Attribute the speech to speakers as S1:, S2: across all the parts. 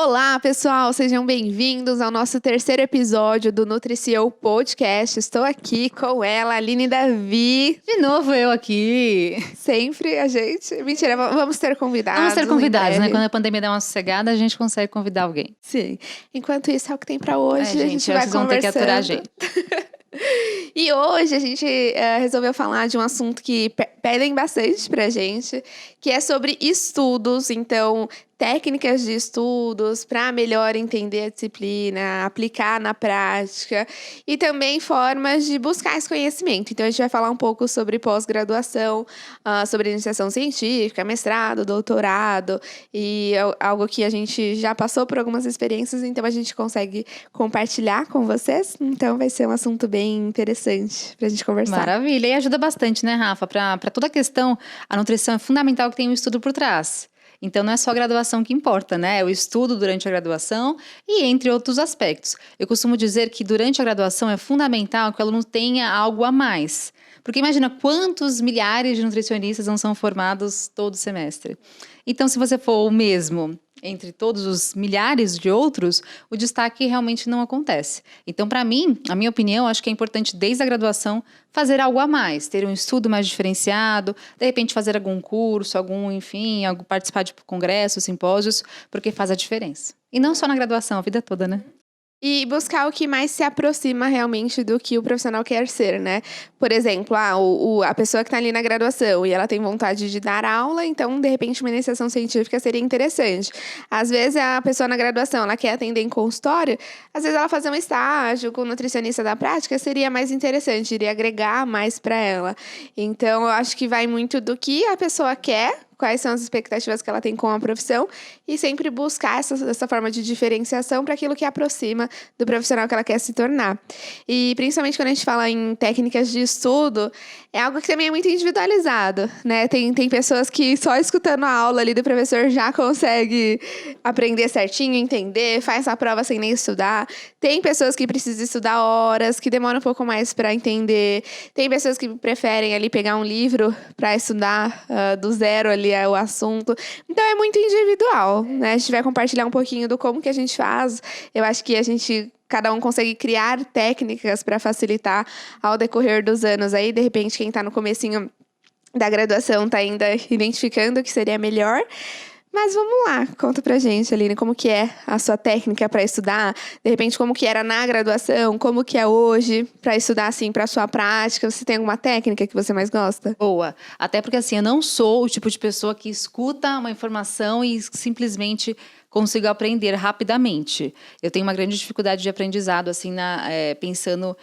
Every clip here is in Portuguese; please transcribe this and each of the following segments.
S1: Olá, pessoal, sejam bem-vindos ao nosso terceiro episódio do NutriCEO Podcast. Estou aqui com ela, Aline Davi.
S2: De novo eu aqui.
S1: Sempre a gente. Mentira, vamos ter convidados.
S2: Vamos ter convidados, né? Quando a pandemia der uma sossegada, a gente consegue convidar alguém.
S1: Sim. Enquanto isso, é o que tem pra hoje.
S2: Gente,
S1: a gente vai
S2: vocês vão ter que aturar a gente.
S1: E hoje a gente resolveu falar de um assunto que pedem bastante pra gente, que é sobre estudos. Então, técnicas de estudos para melhor entender a disciplina, aplicar na prática e também formas de buscar esse conhecimento. Então, a gente vai falar um pouco sobre pós-graduação, sobre iniciação científica, mestrado, doutorado e algo que a gente já passou por algumas experiências, então a gente consegue compartilhar com vocês. Então, vai ser um assunto bem interessante para a gente conversar.
S2: Maravilha, e ajuda bastante, né, Rafa? Para toda a questão, a nutrição é fundamental que tenha um estudo por trás. Então, não é só a graduação que importa, né? É o estudo durante a graduação e entre outros aspectos. Eu costumo dizer que durante a graduação é fundamental que o aluno tenha algo a mais. Porque imagina quantos milhares de nutricionistas não são formados todo semestre. Então, se você for o mesmo entre todos os milhares de outros, o destaque realmente não acontece. Então, para mim, a minha opinião, acho que é importante desde a graduação fazer algo a mais, ter um estudo mais diferenciado, de repente fazer algum curso, participar de congressos, simpósios, porque faz a diferença. E não só na graduação, a vida toda, né?
S1: E buscar o que mais se aproxima realmente do que o profissional quer ser, né? Por exemplo, a pessoa que está ali na graduação e ela tem vontade de dar aula, então, de repente, uma iniciação científica seria interessante. Às vezes, a pessoa na graduação, ela quer atender em consultório, às vezes ela fazer um estágio com o nutricionista da prática seria mais interessante, iria agregar mais para ela. Então, eu acho que vai muito do que a pessoa quer, quais são as expectativas que ela tem com a profissão e sempre buscar essa forma de diferenciação para aquilo que aproxima do profissional que ela quer se tornar. E principalmente quando a gente fala em técnicas de estudo, é algo que também é muito individualizado, né? Tem pessoas que só escutando a aula ali do professor já consegue aprender certinho, entender, faz a prova sem nem estudar. Tem pessoas que precisam estudar horas, que demoram um pouco mais para entender. Tem pessoas que preferem ali pegar um livro para estudar do zero ali é o assunto. Então, é muito individual, né? A gente vai compartilhar um pouquinho do como que a gente faz. Eu acho que cada um consegue criar técnicas para facilitar ao decorrer dos anos. Aí, de repente, quem está no comecinho da graduação está ainda identificando o que seria melhor. Mas vamos lá, conta pra gente, Aline, como que é a sua técnica para estudar, de repente como que era na graduação, como que é hoje para estudar assim para sua prática, você tem alguma técnica que você mais gosta?
S2: Boa, até porque assim, eu não sou o tipo de pessoa que escuta uma informação e simplesmente consigo aprender rapidamente. Eu tenho uma grande dificuldade de aprendizado, assim, pensando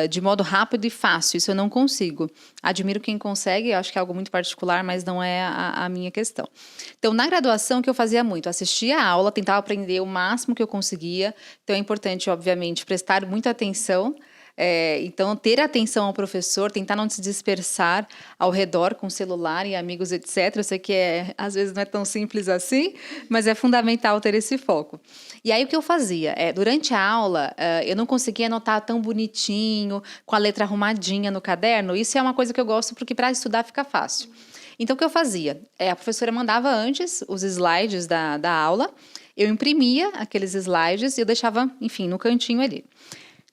S2: de modo rápido e fácil. Isso eu não consigo. Admiro quem consegue, acho que é algo muito particular, mas não é a minha questão. Então, na graduação, o que eu fazia muito? Assistia a aula, tentava aprender o máximo que eu conseguia. Então, é importante, obviamente, prestar muita atenção. Então, ter atenção ao professor, tentar não se dispersar ao redor com celular e amigos, etc. Eu sei que às vezes não é tão simples assim, mas é fundamental ter esse foco. E aí, o que eu fazia? Durante a aula, eu não conseguia anotar tão bonitinho, com a letra arrumadinha no caderno. Isso é uma coisa que eu gosto, porque para estudar fica fácil. Então, o que eu fazia? A professora mandava antes os slides da aula, eu imprimia aqueles slides e eu deixava, enfim, no cantinho ali.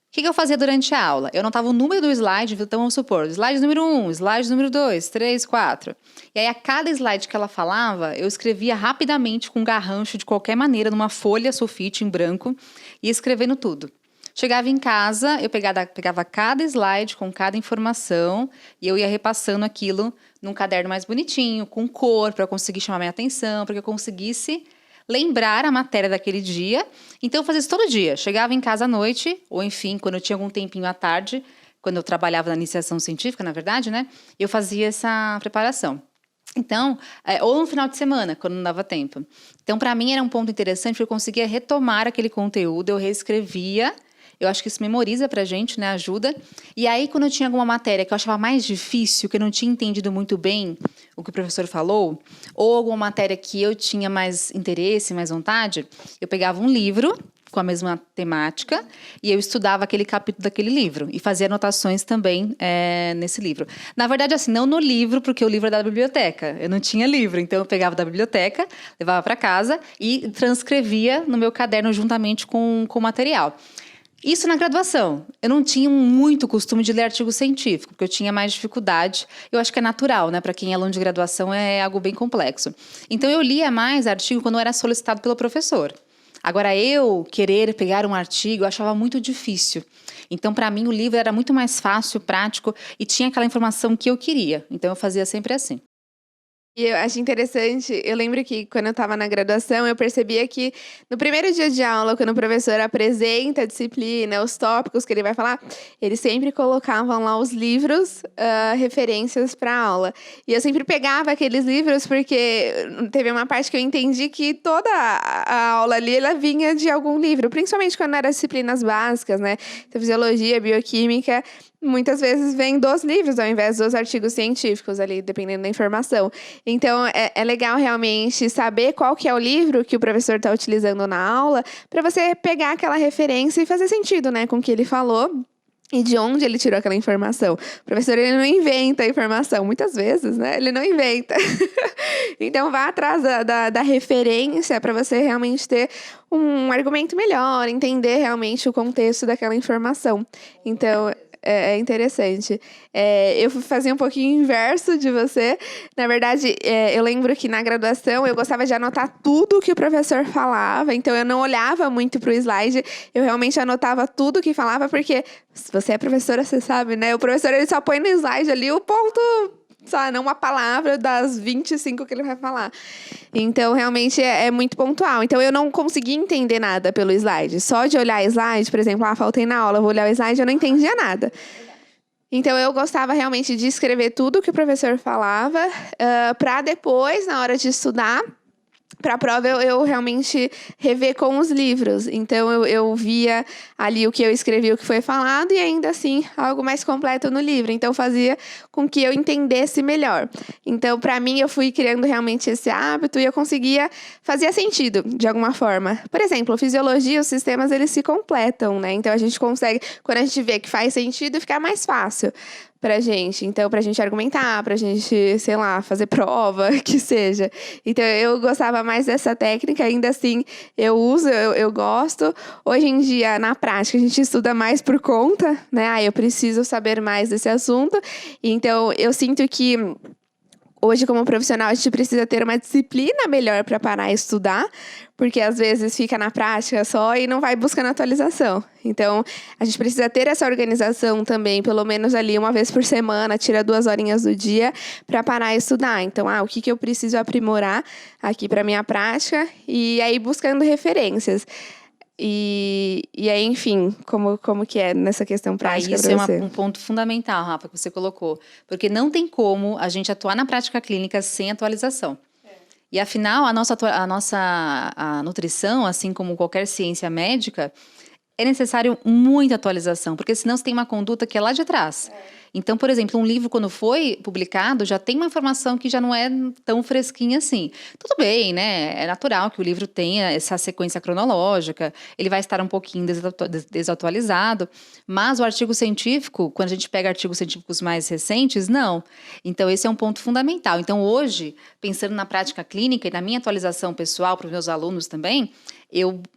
S2: O que eu fazia durante a aula? Eu anotava o número do slide, então vamos supor, slide número 1, slide número 2, 3, 4. E aí, a cada slide que ela falava, eu escrevia rapidamente com um garrancho, de qualquer maneira, numa folha sulfite em branco, e escrevendo tudo. Chegava em casa, eu pegava cada slide com cada informação, e eu ia repassando aquilo num caderno mais bonitinho, com cor, para eu conseguir chamar minha atenção, para que eu conseguisse lembrar a matéria daquele dia. Então, eu fazia isso todo dia. Chegava em casa à noite, ou enfim, quando eu tinha algum tempinho à tarde, quando eu trabalhava na iniciação científica, na verdade, né? Eu fazia essa preparação. Então, ou no final de semana, quando não dava tempo. Então, para mim, era um ponto interessante, porque eu conseguia retomar aquele conteúdo, eu reescrevia, Eu acho que isso memoriza pra gente, né? Ajuda. E aí, quando eu tinha alguma matéria que eu achava mais difícil, que eu não tinha entendido muito bem o que o professor falou, ou alguma matéria que eu tinha mais interesse, mais vontade, eu pegava um livro com a mesma temática, e eu estudava aquele capítulo daquele livro, e fazia anotações também nesse livro. Na verdade, assim, não no livro, porque o livro é da biblioteca, eu não tinha livro, então eu pegava da biblioteca, levava para casa e transcrevia no meu caderno juntamente com o material. Isso na graduação. Eu não tinha muito costume de ler artigo científico, porque eu tinha mais dificuldade. Eu acho que é natural, né? Para quem é aluno de graduação, é algo bem complexo. Então, eu lia mais artigo quando era solicitado pelo professor. Agora, eu querer pegar um artigo, eu achava muito difícil. Então, para mim, o livro era muito mais fácil, prático e tinha aquela informação que eu queria. Então, eu fazia sempre assim.
S1: E eu acho interessante, eu lembro que quando eu estava na graduação, eu percebia que no primeiro dia de aula, quando o professor apresenta a disciplina, os tópicos que ele vai falar, eles sempre colocavam lá os livros, referências para a aula. E eu sempre pegava aqueles livros porque teve uma parte que eu entendi que toda a aula ali, ela vinha de algum livro, principalmente quando eram disciplinas básicas, né? Então, fisiologia, bioquímica, muitas vezes vem dos livros ao invés dos artigos científicos ali, dependendo da informação. Então, é legal realmente saber qual que é o livro que o professor está utilizando na aula para você pegar aquela referência e fazer sentido, né, com o que ele falou. E de onde ele tirou aquela informação. O professor, ele não inventa a informação. Muitas vezes, né? Ele não inventa. Então, vá atrás da referência para você realmente ter um argumento melhor, entender realmente o contexto daquela informação. Então, é interessante. Eu fazia um pouquinho inverso de você. Na verdade, eu lembro que na graduação eu gostava de anotar tudo que o professor falava. Então, eu não olhava muito para o slide. Eu realmente anotava tudo que falava, porque se você é professora, você sabe, né? O professor, ele só põe no slide ali o ponto, só não uma palavra das 25 que ele vai falar. Então, realmente, é muito pontual. Então, eu não conseguia entender nada pelo slide. Só de olhar slide, por exemplo, faltei na aula, vou olhar o slide, eu não entendia nada. Então, eu gostava realmente de escrever tudo que o professor falava, para depois, na hora de estudar, para a prova, eu realmente rever com os livros. Então, eu via ali o que eu escrevi, o que foi falado, e ainda assim, algo mais completo no livro. Então, fazia com que eu entendesse melhor. Então, para mim, eu fui criando realmente esse hábito e eu conseguia... Fazia sentido, de alguma forma. Por exemplo, fisiologia, os sistemas, eles se completam, né? Então, a gente consegue... Quando a gente vê que faz sentido, fica mais fácil pra gente. Então, pra gente argumentar, pra gente, sei lá, fazer prova, que seja. Então, eu gostava mais dessa técnica, ainda assim, eu uso, eu gosto. Hoje em dia, na prática, a gente estuda mais por conta, né? Eu preciso saber mais desse assunto. Então, eu sinto que hoje, como profissional, a gente precisa ter uma disciplina melhor para parar e estudar, porque às vezes fica na prática só e não vai buscando atualização. Então, a gente precisa ter essa organização também, pelo menos ali uma vez por semana, tira 2 horinhas do dia para parar e estudar. Então, o que eu preciso aprimorar aqui para minha prática, e aí buscando referências. E aí, enfim, como que é nessa questão prática
S2: Isso
S1: para você?
S2: Um ponto fundamental, Rafa, que você colocou. Porque não tem como a gente atuar na prática clínica sem atualização. E afinal, a nutrição, assim como qualquer ciência médica, é necessário muita atualização, porque senão você tem uma conduta que é lá de trás. Então, por exemplo, um livro, quando foi publicado, já tem uma informação que já não é tão fresquinha assim. Tudo bem, né? É natural que o livro tenha essa sequência cronológica, ele vai estar um pouquinho desatualizado, mas o artigo científico, quando a gente pega artigos científicos mais recentes, não. Então, esse é um ponto fundamental. Então, hoje, pensando na prática clínica e na minha atualização pessoal para os meus alunos também,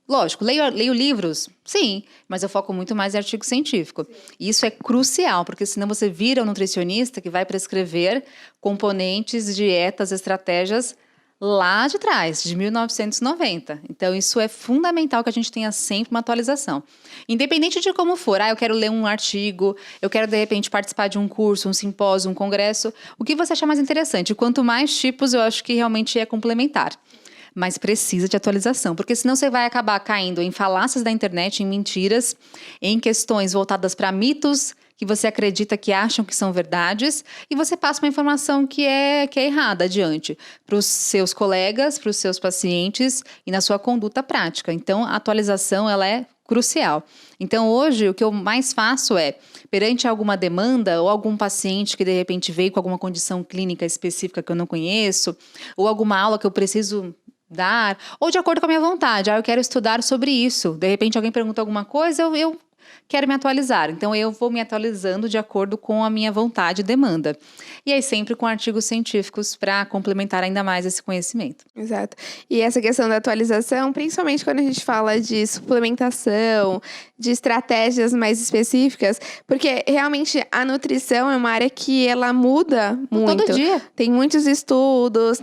S2: lógico, leio livros, sim, mas eu foco muito mais em artigo científico. E isso é crucial, porque senão você vira um nutricionista que vai prescrever componentes, dietas, estratégias lá de trás, de 1990. Então, isso é fundamental que a gente tenha sempre uma atualização. Independente de como for, eu quero ler um artigo, eu quero, de repente, participar de um curso, um simpósio, um congresso, o que você achar mais interessante? Quanto mais tipos, eu acho que realmente é complementar. Mas precisa de atualização, porque senão você vai acabar caindo em falácias da internet, em mentiras, em questões voltadas para mitos que você acredita que acham que são verdades, e você passa uma informação que é errada adiante para os seus colegas, para os seus pacientes e na sua conduta prática. Então, a atualização ela é crucial. Então, hoje, o que eu mais faço é, perante alguma demanda ou algum paciente que, de repente, veio com alguma condição clínica específica que eu não conheço, ou alguma aula que eu preciso dar, ou de acordo com a minha vontade, eu quero estudar sobre isso. De repente, alguém pergunta alguma coisa, eu quero me atualizar. Então, eu vou me atualizando de acordo com a minha vontade e demanda. E aí, sempre com artigos científicos para complementar ainda mais esse conhecimento.
S1: Exato. E essa questão da atualização, principalmente quando a gente fala de suplementação, de estratégias mais específicas, porque realmente a nutrição é uma área que ela muda muito.
S2: Todo dia.
S1: Tem muitos estudos,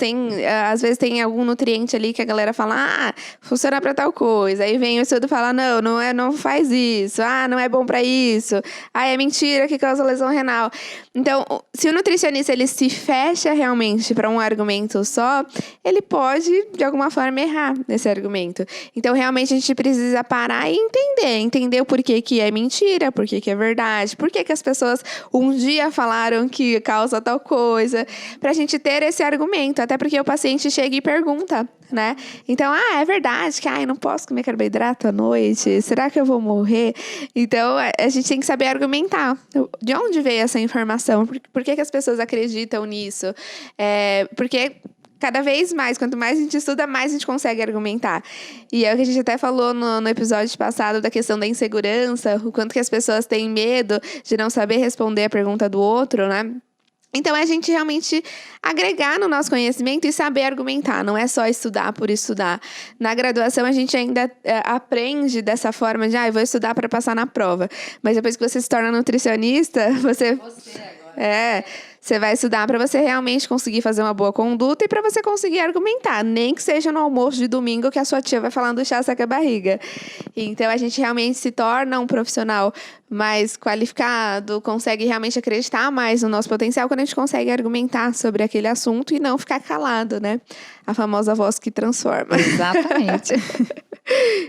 S1: às vezes tem algum nutriente ali que a galera fala, funciona para tal coisa. Aí vem o estudo e fala, não faz isso. Não é bom para isso. É mentira que causa lesão renal. Então, se o nutricionista ele se fecha realmente para um argumento só, ele pode, de alguma forma, errar nesse argumento. Então, realmente, a gente precisa parar e entender o porquê que é mentira, porquê que é verdade, porquê que as pessoas um dia falaram que causa tal coisa, pra gente ter esse argumento, até porque o paciente chega e pergunta, né? Então, é verdade que eu não posso comer carboidrato à noite, será que eu vou morrer? Então, a gente tem que saber argumentar. De onde veio essa informação? Por que as pessoas acreditam nisso? Porque cada vez mais, quanto mais a gente estuda, mais a gente consegue argumentar. E é o que a gente até falou no episódio passado da questão da insegurança, o quanto que as pessoas têm medo de não saber responder a pergunta do outro, né? Então, é a gente realmente agregar no nosso conhecimento e saber argumentar. Não é só estudar por estudar. Na graduação, a gente ainda aprende dessa forma de, eu vou estudar para passar na prova. Mas depois que você se torna nutricionista, você agora. Você vai estudar para você realmente conseguir fazer uma boa conduta e para você conseguir argumentar. Nem que seja no almoço de domingo que a sua tia vai falando do chá saca barriga. Então, a gente realmente se torna um profissional mais qualificado, consegue realmente acreditar mais no nosso potencial quando a gente consegue argumentar sobre aquele assunto e não ficar calado, né? A famosa voz que transforma.
S2: Exatamente.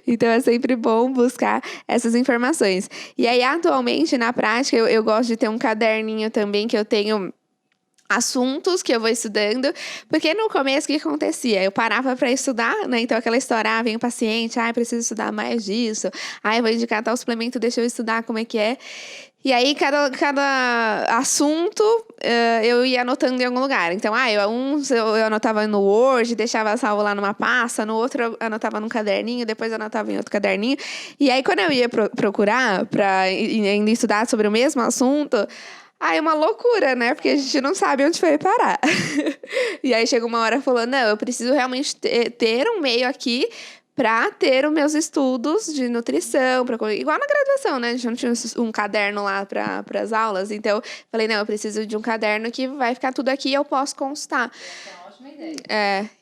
S1: Então, é sempre bom buscar essas informações. E aí, atualmente, na prática, eu gosto de ter um caderninho também que eu tenho assuntos que eu vou estudando, porque no começo o que acontecia? Eu parava para estudar, né? Então aquela história, vem o paciente, preciso estudar mais disso, eu vou indicar tal suplemento, deixa eu estudar como é que é. E aí, cada assunto eu ia anotando em algum lugar. Então, eu anotava no Word, deixava salvo lá numa pasta, no outro eu anotava num caderninho, depois eu anotava em outro caderninho. E aí, quando eu ia procurar para ainda estudar sobre o mesmo assunto, é uma loucura, né? Porque a gente não sabe onde foi parar. E aí chega uma hora falando, eu preciso realmente ter um meio aqui para ter os meus estudos de nutrição, igual na graduação, né? A gente não tinha um caderno lá para as aulas. Então, falei, eu preciso de um caderno que vai ficar tudo aqui e eu posso consultar.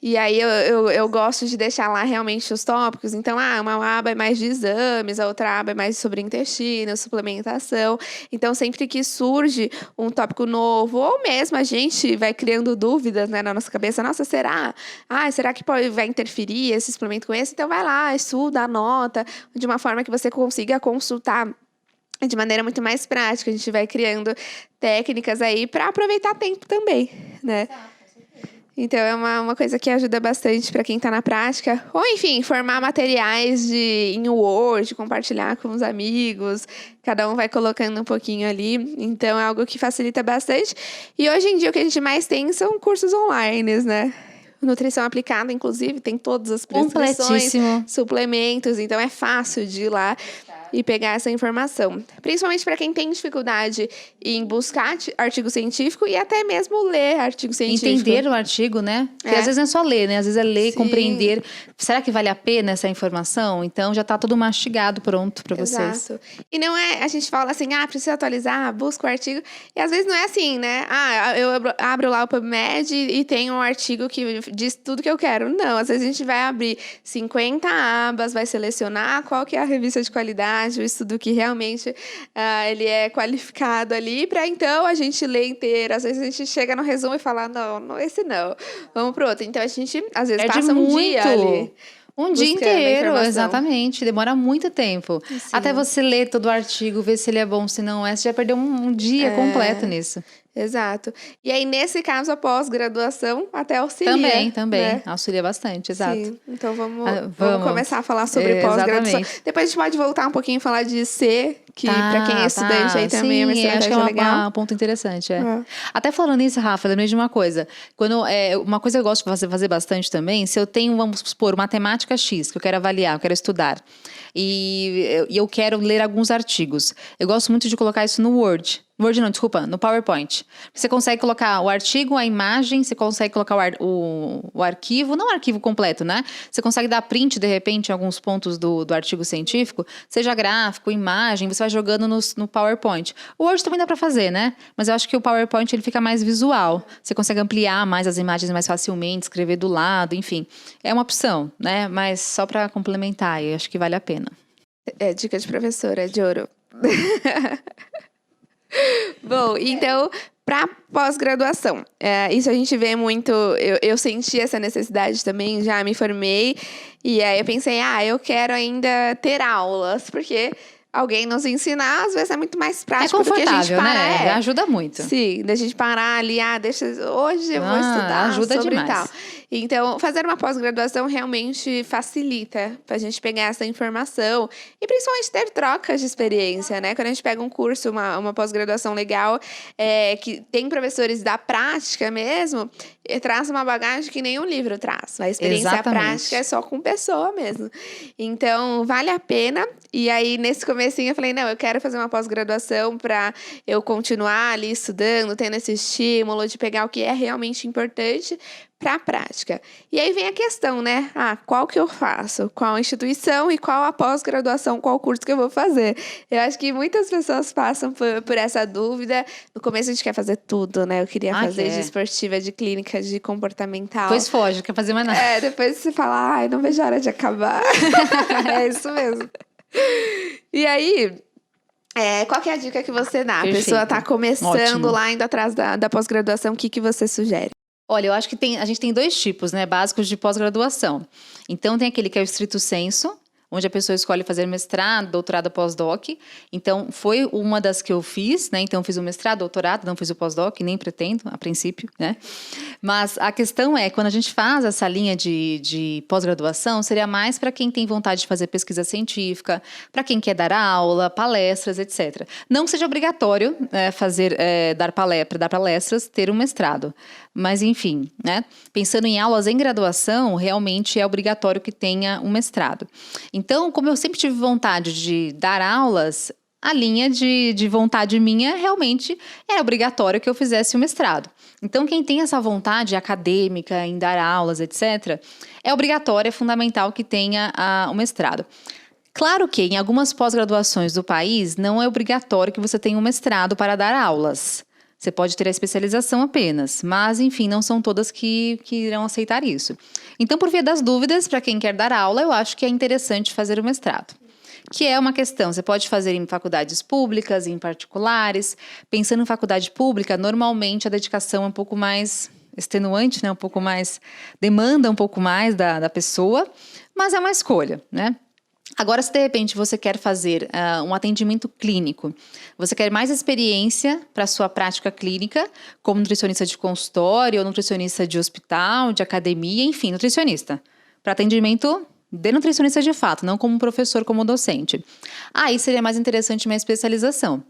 S1: E aí eu gosto de deixar lá realmente os tópicos. Então, uma aba é mais de exames, a outra aba é mais sobre intestino, suplementação. Então, sempre que surge um tópico novo, ou mesmo a gente vai criando dúvidas, né, na nossa cabeça, nossa, será? Será que vai interferir esse suplemento com esse? Então, vai lá, estuda, anota, de uma forma que você consiga consultar de maneira muito mais prática. A gente vai criando técnicas aí para aproveitar tempo também, né? Então, é uma coisa que ajuda bastante para quem está na prática. Ou, enfim, formar materiais em Word, compartilhar com os amigos. Cada um vai colocando um pouquinho ali. Então, é algo que facilita bastante. E hoje em dia, o que a gente mais tem são cursos online, né? Nutrição aplicada, inclusive, tem todas as prescrições, suplementos. Então, é fácil de ir lá e pegar essa informação. Principalmente para quem tem dificuldade em buscar artigo científico e até mesmo ler artigo científico.
S2: Entender o artigo, né? Porque às vezes não é só ler, né? Às vezes é ler, compreender. Será que vale a pena essa informação? Então, já está tudo mastigado, pronto para vocês.
S1: Exato. E não é, a gente fala assim, precisa atualizar, busca o artigo. E às vezes não é assim, né? Eu abro lá o PubMed e tenho um artigo que diz tudo que eu quero. Não, às vezes a gente vai abrir 50 abas, vai selecionar qual que é a revista de qualidade, o estudo que realmente ele é qualificado ali, para então a gente ler inteiro. Às vezes a gente chega no resumo e fala, não, esse não, vamos pro outro. Então a gente às vezes passa um dia ali.
S2: Um dia
S1: buscando a
S2: inteiro,
S1: informação.
S2: exatamente. Demora muito tempo.
S1: Sim.
S2: Até você ler todo o artigo, ver se ele é bom, se não é. Você já perdeu um dia completo nisso.
S1: Exato. E aí, nesse caso, a pós-graduação até auxilia.
S2: Também.
S1: Né?
S2: Auxilia bastante, exato.
S1: Sim, então vamos
S2: vamos.
S1: começar a falar sobre pós-graduação.
S2: Exatamente.
S1: Depois a gente pode voltar um pouquinho e falar de C, que pra quem é estudante aí também é uma
S2: Sim, acho que
S1: estratégia legal.
S2: Um ponto interessante, Até falando nisso, Rafa, lembrei de uma coisa. Uma coisa que eu gosto de fazer bastante também, se eu tenho, vamos supor, matemática X, que eu quero avaliar, eu quero estudar, e eu quero ler alguns artigos. Eu gosto muito de colocar isso no Word. No PowerPoint. Você consegue colocar o artigo, a imagem, você consegue colocar o arquivo, não o arquivo completo, né? Você consegue dar print, de repente, em alguns pontos do artigo científico, seja gráfico, imagem, você vai jogando no PowerPoint. O Word também dá para fazer, né? Mas eu acho que o PowerPoint ele fica mais visual. Você consegue ampliar mais as imagens mais facilmente, escrever do lado, enfim. É uma opção, né? Mas só para complementar, eu acho que vale a pena.
S1: É dica de professora, de ouro. Bom, então, para pós-graduação, isso a gente vê muito, eu senti essa necessidade também, já me formei, e aí eu pensei, eu quero ainda ter aulas, porque alguém nos ensinar, às vezes é muito mais prático do que a gente parar.
S2: Né? Ajuda muito.
S1: Sim, da gente parar ali, hoje eu vou estudar
S2: ajuda
S1: sobre
S2: demais.
S1: tal. Então, fazer uma pós-graduação realmente facilita pra gente pegar essa informação e principalmente ter trocas de experiência, né? Quando a gente pega um curso, uma pós-graduação legal, que tem professores da prática mesmo, traz uma bagagem que nenhum livro traz. A experiência prática é só com pessoa mesmo. Então, vale a pena. E aí, nesse comecinho, eu falei, não, eu quero fazer uma pós-graduação para eu continuar ali estudando, tendo esse estímulo de pegar o que é realmente importante para a prática. E aí vem a questão, né? Qual que eu faço? Qual instituição e qual a pós-graduação, qual curso que eu vou fazer? Eu acho que muitas pessoas passam por essa dúvida. No começo a gente quer fazer tudo, né? Eu queria fazer de esportiva, de clínica, de comportamental.
S2: Depois foge, não quer fazer mais nada.
S1: Depois você fala, não vejo a hora de acabar. É isso mesmo. E aí, qual que é a dica que você dá?
S2: Perfeito.
S1: A pessoa está começando lá, indo atrás da pós-graduação, o que você sugere?
S2: Olha, eu acho que a gente tem dois tipos, né, básicos de pós-graduação. Então, tem aquele que é o estrito sensu, onde a pessoa escolhe fazer mestrado, doutorado, pós-doc. Então, foi uma das que eu fiz, né? Então, fiz o mestrado, doutorado, não fiz o pós-doc, nem pretendo, a princípio, né? Mas a questão é, quando a gente faz essa linha de pós-graduação, seria mais para quem tem vontade de fazer pesquisa científica, para quem quer dar aula, palestras, etc. Não seja obrigatório dar palestras, ter um mestrado. Mas, enfim, né? Pensando em aulas em graduação, realmente é obrigatório que tenha um mestrado. Então, como eu sempre tive vontade de dar aulas, a linha de vontade minha realmente era obrigatório que eu fizesse o mestrado. Então, quem tem essa vontade acadêmica em dar aulas, etc., é obrigatório, é fundamental que tenha o mestrado. Claro que em algumas pós-graduações do país, não é obrigatório que você tenha um mestrado para dar aulas. Você pode ter a especialização apenas, mas, enfim, não são todas que irão aceitar isso. Então, por via das dúvidas, para quem quer dar aula, eu acho que é interessante fazer o mestrado. Que é uma questão, você pode fazer em faculdades públicas, em particulares. Pensando em faculdade pública, normalmente a dedicação é um pouco mais extenuante, né? Demanda um pouco mais da pessoa, mas é uma escolha, né? Agora, se de repente você quer fazer um atendimento clínico, você quer mais experiência para a sua prática clínica, como nutricionista de consultório, ou nutricionista de hospital, de academia, enfim, nutricionista. Para atendimento de nutricionista de fato, não como professor, como docente. Aí seria mais interessante uma especialização,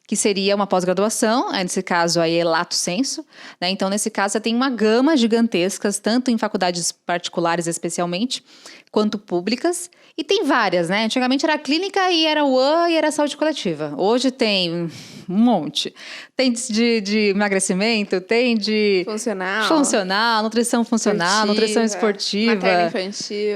S2: que seria uma pós-graduação, nesse caso aí é lato sensu, né? Então, nesse caso, você tem uma gama gigantescas, tanto em faculdades particulares especialmente, quanto públicas, e tem várias, né? Antigamente era clínica e era UAN e era saúde coletiva. Hoje tem um monte. Tem de emagrecimento, tem de funcional, nutrição funcional, nutrição esportiva,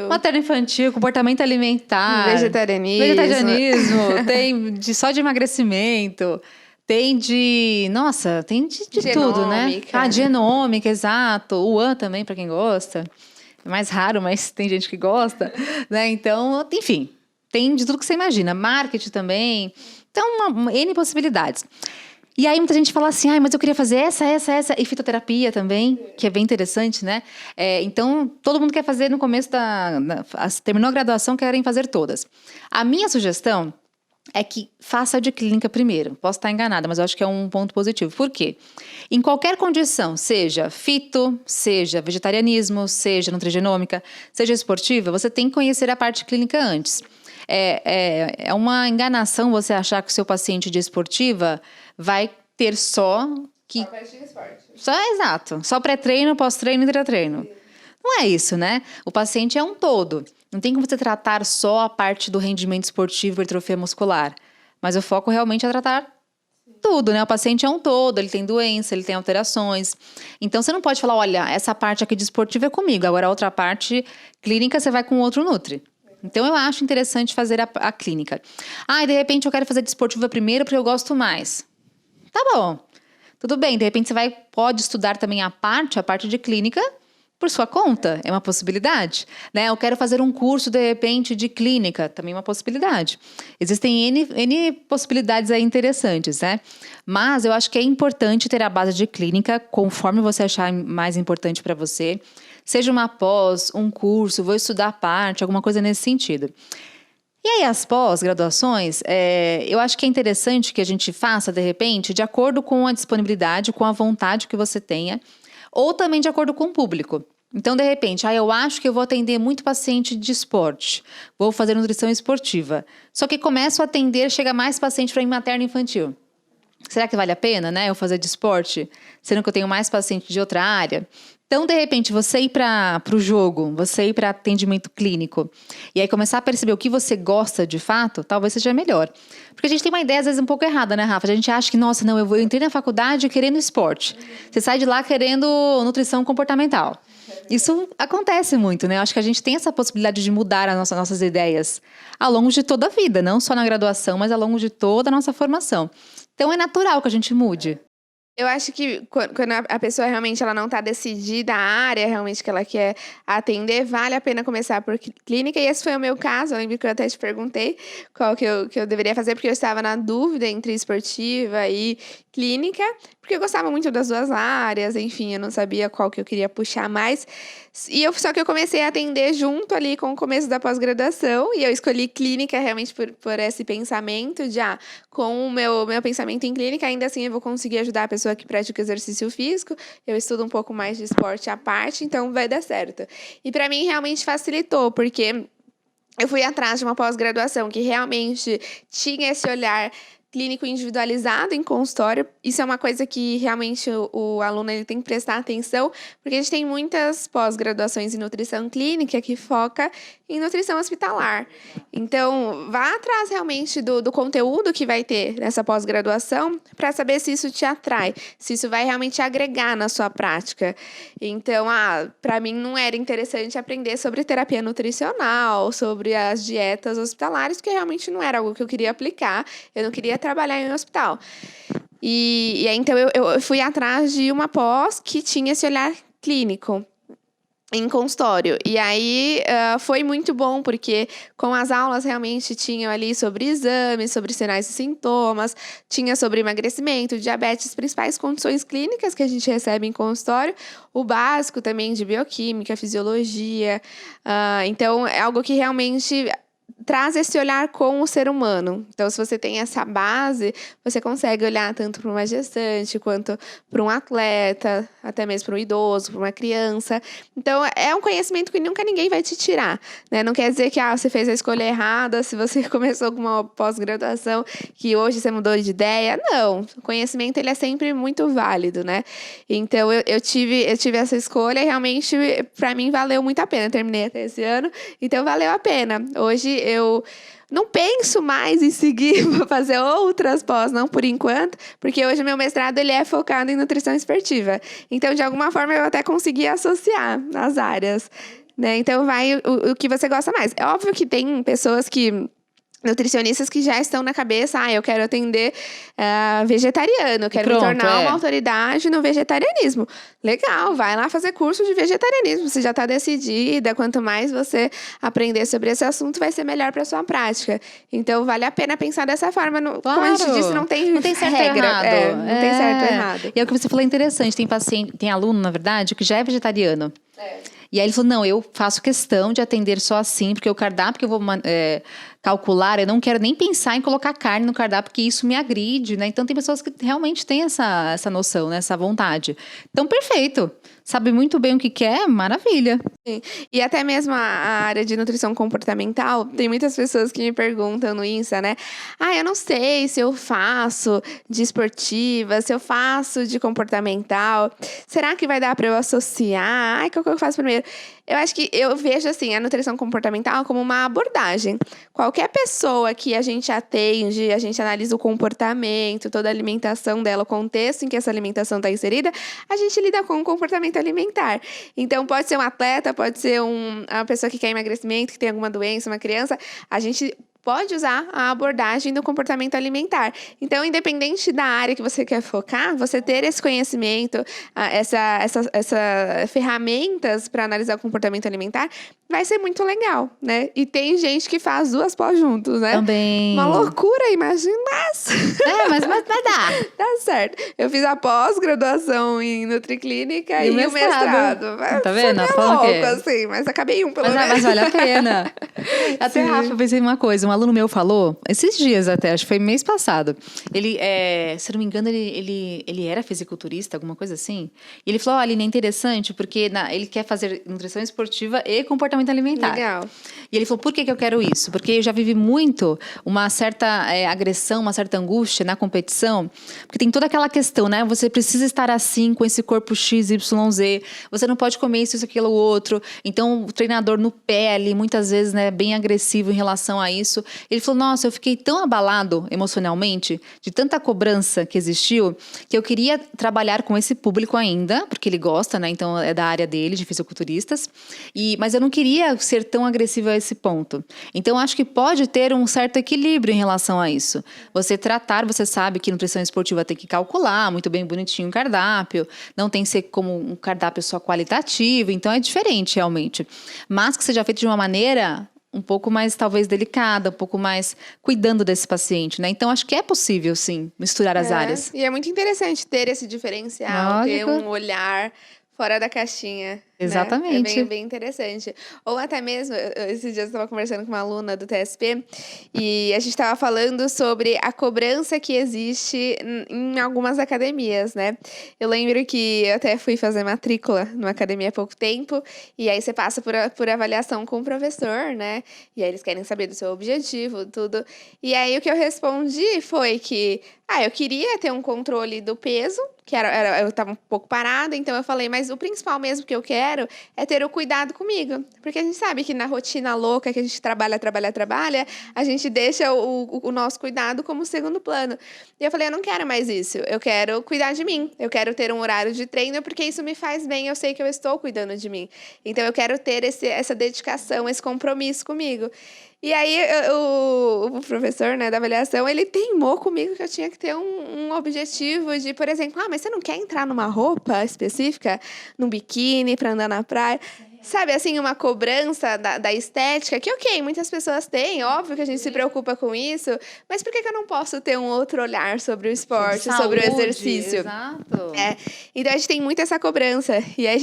S2: materno-infantil, comportamento alimentar, vegetarianismo, tem só de emagrecimento. Tem de tudo, né? Genômica, exato. O UAN também, para quem gosta. É mais raro, mas tem gente que gosta, né? Então, enfim, tem de tudo que você imagina. Marketing também. Então, N possibilidades. E aí muita gente fala assim, mas eu queria fazer essa, e fitoterapia também, que é bem interessante, né? Então, todo mundo quer fazer no começo terminou a graduação, querem fazer todas. A minha sugestão é que faça de clínica primeiro. Posso estar enganada, mas eu acho que é um ponto positivo. Por quê? Em qualquer condição, seja fito, seja vegetarianismo, seja nutrigenômica, seja esportiva, você tem que conhecer a parte clínica antes. É uma enganação você achar que o seu paciente de esportiva vai ter só exato. Só pré-treino, pós-treino e intra-treino. Não é isso, né? O paciente é um todo. Não tem como você tratar só a parte do rendimento esportivo, hipertrofia muscular. Mas o foco realmente é tratar tudo, né? O paciente é um todo, ele tem doença, ele tem alterações. Então, você não pode falar, olha, essa parte aqui de esportivo é comigo, agora a outra parte clínica você vai com outro nutri. Então, eu acho interessante fazer a clínica. E de repente eu quero fazer de esportiva primeiro porque eu gosto mais. Tá bom. Tudo bem, de repente você pode estudar também a parte de clínica por sua conta, é uma possibilidade, né? Eu quero fazer um curso, de repente, de clínica, também é uma possibilidade. Existem N possibilidades aí interessantes, né? Mas eu acho que é importante ter a base de clínica, conforme você achar mais importante para você. Seja uma pós, um curso, vou estudar a parte, alguma coisa nesse sentido. E aí, as pós-graduações, eu acho que é interessante que a gente faça, de repente, de acordo com a disponibilidade, com a vontade que você tenha, ou também de acordo com o público. Então, de repente, eu acho que eu vou atender muito paciente de esporte, vou fazer nutrição esportiva. Só que começo a atender, chega mais paciente para mim materno e infantil. Será que vale a pena, né, eu fazer de esporte, sendo que eu tenho mais paciente de outra área? Então, de repente, você ir para o jogo, você ir para atendimento clínico, e aí começar a perceber o que você gosta de fato, talvez seja melhor. Porque a gente tem uma ideia, às vezes, um pouco errada, né, Rafa? A gente acha que, nossa, não, eu entrei na faculdade querendo esporte. Você sai de lá querendo nutrição comportamental. Isso acontece muito, né? Eu acho que a gente tem essa possibilidade de mudar as nossas ideias ao longo de toda a vida, não só na graduação, mas ao longo de toda a nossa formação. Então, é natural que a gente mude.
S1: Eu acho que quando a pessoa realmente ela não está decidida a área realmente que ela quer atender, vale a pena começar por clínica. E esse foi o meu caso. Eu lembro que eu até te perguntei qual que eu deveria fazer, porque eu estava na dúvida entre esportiva e clínica, porque eu gostava muito das duas áreas, enfim, eu não sabia qual que eu queria puxar mais. Só que eu comecei a atender junto ali com o começo da pós-graduação, e eu escolhi clínica realmente por esse pensamento de, com o meu pensamento em clínica, ainda assim eu vou conseguir ajudar a pessoa que pratica exercício físico, eu estudo um pouco mais de esporte à parte, então vai dar certo. E para mim realmente facilitou, porque eu fui atrás de uma pós-graduação que realmente tinha esse olhar clínico individualizado em consultório. Isso é uma coisa que realmente o aluno ele tem que prestar atenção, porque a gente tem muitas pós-graduações em nutrição clínica que foca em nutrição hospitalar. Então, vá atrás realmente do conteúdo que vai ter nessa pós-graduação para saber se isso te atrai, se isso vai realmente agregar na sua prática. Então, para mim não era interessante aprender sobre terapia nutricional, sobre as dietas hospitalares, porque realmente não era algo que eu queria aplicar, eu não queria trabalhar em um hospital. E aí, então, eu fui atrás de uma pós que tinha esse olhar clínico em consultório. E aí foi muito bom, porque com as aulas realmente tinham ali sobre exames, sobre sinais e sintomas, tinha sobre emagrecimento, diabetes, principais condições clínicas que a gente recebe em consultório, o básico também de bioquímica, fisiologia. Então, é algo que realmente traz esse olhar com o ser humano. Então, se você tem essa base, você consegue olhar tanto para uma gestante, quanto para um atleta, até mesmo para um idoso, para uma criança. Então, é um conhecimento que nunca ninguém vai te tirar, né? Não quer dizer que você fez a escolha errada, se você começou com uma pós-graduação, que hoje você mudou de ideia. Não, o conhecimento ele é sempre muito válido, né? Então, eu tive essa escolha e realmente, para mim, valeu muito a pena. Eu terminei até esse ano, então valeu a pena. Hoje, eu não penso mais em seguir para fazer outras pós, não por enquanto, porque hoje meu mestrado ele é focado em nutrição esportiva. Então, de alguma forma, eu até consegui associar as áreas, né? Então, vai o que você gosta mais. É óbvio que tem pessoas que nutricionistas que já estão na cabeça, eu quero atender vegetariano, eu quero me tornar uma autoridade no vegetarianismo. Legal, vai lá fazer curso de vegetarianismo, você já está decidida, quanto mais você aprender sobre esse assunto, vai ser melhor para sua prática. Então, vale a pena pensar dessa forma. Como a gente disse, não tem
S2: certo
S1: regra.
S2: Errado.
S1: Não tem certo ou errado.
S2: E é o que você falou interessante, tem aluno, na verdade, que já é vegetariano. E aí ele falou, não, eu faço questão de atender só assim, porque o cardápio que eu vou calcular, eu não quero nem pensar em colocar carne no cardápio, porque isso me agride, né? Então tem pessoas que realmente têm essa noção, né? Essa vontade. Então, perfeito. Sabe muito bem o que quer, maravilha.
S1: Sim. E até mesmo a área de nutrição comportamental, tem muitas pessoas que me perguntam no Insta, né? Eu não sei se eu faço de esportiva, se eu faço de comportamental. Será que vai dar para eu associar? Qual que eu faço primeiro? Eu acho que eu vejo, assim, a nutrição comportamental como uma abordagem. Qualquer pessoa que a gente atende, a gente analisa o comportamento, toda a alimentação dela, o contexto em que essa alimentação está inserida, a gente lida com o comportamento alimentar. Então, pode ser um atleta, pode ser uma pessoa que quer emagrecimento, que tem alguma doença, uma criança. A gente pode usar a abordagem do comportamento alimentar. Então, independente da área que você quer focar, você ter esse conhecimento, essas ferramentas para analisar o comportamento alimentar, vai ser muito legal, né? E tem gente que faz 2 pós juntos, né?
S2: Também.
S1: Uma loucura, imagina, mas...
S2: mas dá.
S1: Dá certo. Eu fiz a pós-graduação em Nutriclínica e o mestrado.
S2: Tá vendo?
S1: Foi
S2: Falando
S1: louco, assim, mas acabei pelo menos.
S2: Mas vale a pena. Até, Rafa, eu pensei em uma coisa. Um aluno meu falou, esses dias até, acho que foi mês passado. Ele, se não me engano, ele era fisiculturista, alguma coisa assim. E ele falou, Aline, é interessante, porque ele quer fazer nutrição esportiva e comportamento alimentar.
S1: Legal.
S2: E ele falou, por que eu quero isso? Porque eu já vivi muito uma certa agressão, uma certa angústia na competição, porque tem toda aquela questão, né? Você precisa estar assim, com esse corpo X, Y, Z, você não pode comer isso, aquilo, outro. Então, o treinador no pé ali, muitas vezes, né, bem agressivo em relação a isso. Ele falou, nossa, eu fiquei tão abalado emocionalmente, de tanta cobrança que existiu, que eu queria trabalhar com esse público ainda, porque ele gosta, né? Então, é da área dele, de fisiculturistas. Mas eu não queria ser tão agressiva a esse ponto. Então, acho que pode ter um certo equilíbrio em relação a isso. Você sabe que nutrição esportiva tem que calcular muito bem bonitinho o cardápio, não tem que ser como um cardápio só qualitativo, então é diferente realmente. Mas que seja feito de uma maneira um pouco mais, talvez, delicada, um pouco mais cuidando desse paciente, né? Então, acho que é possível, sim, misturar as áreas.
S1: E é muito interessante ter esse diferencial, ter um olhar fora da caixinha.
S2: Exatamente.
S1: Né? É bem interessante. Ou até mesmo, esses dias eu estava conversando com uma aluna do TSP e a gente estava falando sobre a cobrança que existe em algumas academias, né? Eu lembro que eu até fui fazer matrícula numa academia há pouco tempo e aí você passa por avaliação com o professor, né? E aí eles querem saber do seu objetivo, tudo. E aí o que eu respondi foi que eu queria ter um controle do peso, que eu estava um pouco parada, então eu falei, mas o principal mesmo que eu quero é ter o cuidado comigo. Porque a gente sabe que na rotina louca que a gente trabalha, a gente deixa o nosso cuidado como segundo plano. E eu falei, eu não quero mais isso. Eu quero cuidar de mim. Eu quero ter um horário de treino porque isso me faz bem. Eu sei que eu estou cuidando de mim. Então, eu quero ter essa dedicação, esse compromisso comigo. E aí, o professor, né, da avaliação, ele teimou comigo que eu tinha que ter um objetivo de, por exemplo, mas você não quer entrar numa roupa específica, num biquíni pra andar na praia? Sabe, assim, uma cobrança da estética, que ok, muitas pessoas têm, óbvio que a gente se preocupa com isso, mas por que eu não posso ter um outro olhar sobre o esporte, sobre o exercício?
S2: Exato.
S1: Então, a gente tem muito essa cobrança. E aí,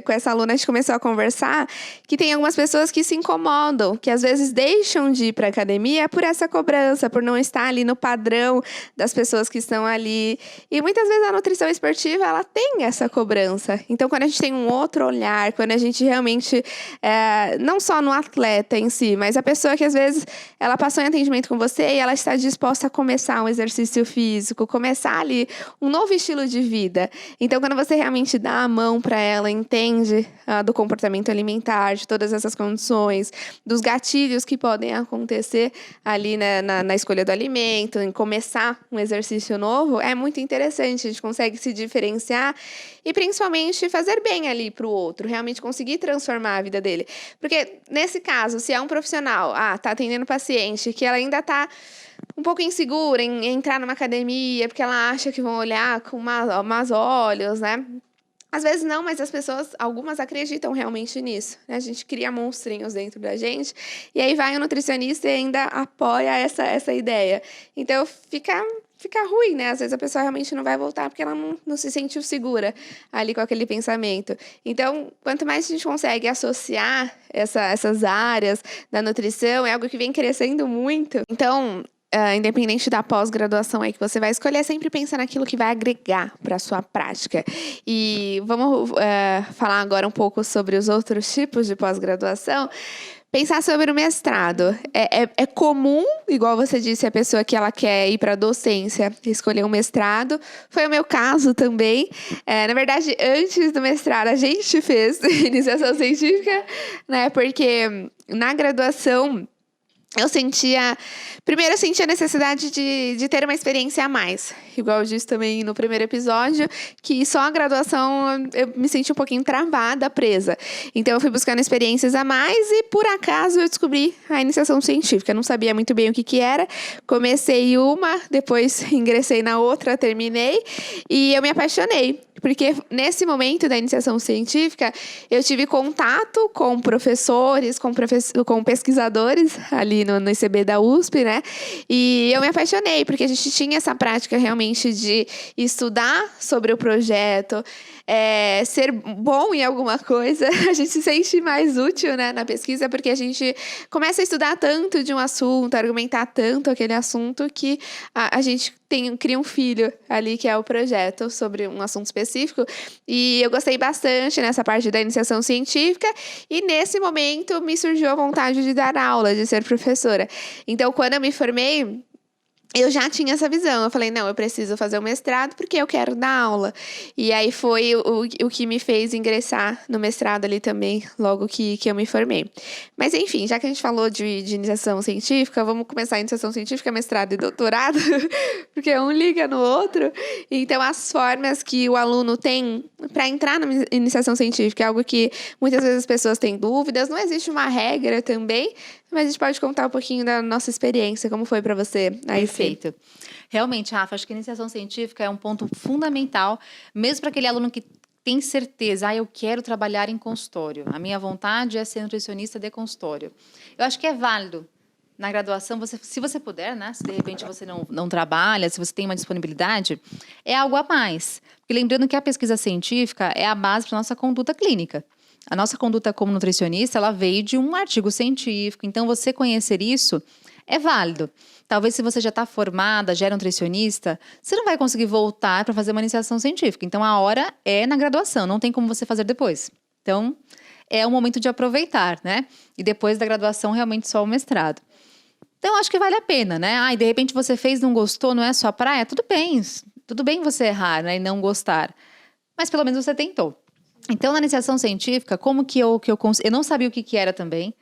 S1: com essa aluna, a gente começou a conversar que tem algumas pessoas que se incomodam, que às vezes deixam de ir para academia por essa cobrança, por não estar ali no padrão das pessoas que estão ali. E muitas vezes a nutrição esportiva, ela tem essa cobrança. Então, quando a gente tem um outro olhar, quando a gente realmente não só no atleta em si, mas a pessoa que às vezes ela passou em atendimento com você e ela está disposta a começar um exercício físico, começar ali um novo estilo de vida. Então, quando você realmente dá a mão para ela, entende do comportamento alimentar, de todas essas condições, dos gatilhos que podem acontecer ali, né, na escolha do alimento, em começar um exercício novo, é muito interessante. A gente consegue se diferenciar e principalmente fazer bem ali para o outro, realmente conseguir transformar a vida dele. Porque, nesse caso, se é um profissional, tá atendendo paciente, que ela ainda tá um pouco insegura em entrar numa academia, porque ela acha que vão olhar com más olhos, né? Às vezes não, mas as pessoas, algumas acreditam realmente nisso, né? A gente cria monstrinhos dentro da gente, e aí vai o nutricionista e ainda apoia essa ideia. Então, fica ruim, né? Às vezes a pessoa realmente não vai voltar porque ela não se sentiu segura ali com aquele pensamento. Então, quanto mais a gente consegue associar essas áreas da nutrição, é algo que vem crescendo muito. Então, independente da pós-graduação aí que você vai escolher, sempre pensa naquilo que vai agregar para a sua prática. E vamos falar agora um pouco sobre os outros tipos de pós-graduação. Pensar sobre o mestrado. É comum, igual você disse, a pessoa que ela quer ir para a docência escolher um mestrado. Foi o meu caso também. Na verdade, antes do mestrado, a gente fez iniciação científica, né? Porque na graduação Primeiro, eu sentia a necessidade de ter uma experiência a mais. Igual eu disse também no primeiro episódio, que só a graduação eu me senti um pouquinho travada, presa. Então, eu fui buscando experiências a mais e, por acaso, eu descobri a iniciação científica. Eu não sabia muito bem o que era. Comecei uma, depois ingressei na outra, terminei. E eu me apaixonei. Porque nesse momento da iniciação científica, eu tive contato com professores, com pesquisadores ali no ICB da USP, né? E eu me apaixonei, porque a gente tinha essa prática realmente de estudar sobre o projeto, ser bom em alguma coisa. A gente se sente mais útil, né, na pesquisa, porque a gente começa a estudar tanto de um assunto, argumentar tanto aquele assunto, que a gente cria um filho ali, que é o projeto sobre um assunto específico. E eu gostei bastante nessa parte da iniciação científica. E nesse momento me surgiu a vontade de dar aula, de ser professora. Então, quando eu me formei, eu já tinha essa visão. Eu falei, não, eu preciso fazer o mestrado porque eu quero dar aula. E aí foi o que me fez ingressar no mestrado ali também, logo que eu me formei. Mas enfim, já que a gente falou de iniciação científica, vamos começar a iniciação científica, mestrado e doutorado, porque um liga no outro. Então, as formas que o aluno tem para entrar na iniciação científica é algo que muitas vezes as pessoas têm dúvidas. Não existe uma regra também, mas a gente pode contar um pouquinho da nossa experiência, como foi para você aí.
S2: Perfeito. Realmente, Rafa, acho que a iniciação científica é um ponto fundamental, mesmo para aquele aluno que tem certeza, eu quero trabalhar em consultório. A minha vontade é ser nutricionista de consultório. Eu acho que é válido. Na graduação, se você puder, né? Se de repente você não trabalha, se você tem uma disponibilidade, é algo a mais. Porque lembrando que a pesquisa científica é a base para a nossa conduta clínica. A nossa conduta como nutricionista, ela veio de um artigo científico. Então, você conhecer isso é válido. Talvez se você já está formada, já é nutricionista, você não vai conseguir voltar para fazer uma iniciação científica. Então, a hora é na graduação, não tem como você fazer depois. Então, é o momento de aproveitar, né? E depois da graduação, realmente só o mestrado. Então, acho que vale a pena, né? E de repente você fez, não gostou, não é a sua praia? Tudo bem você errar, né? E não gostar. Mas pelo menos você tentou. Então, na iniciação científica, como que eu não sabia o que era também,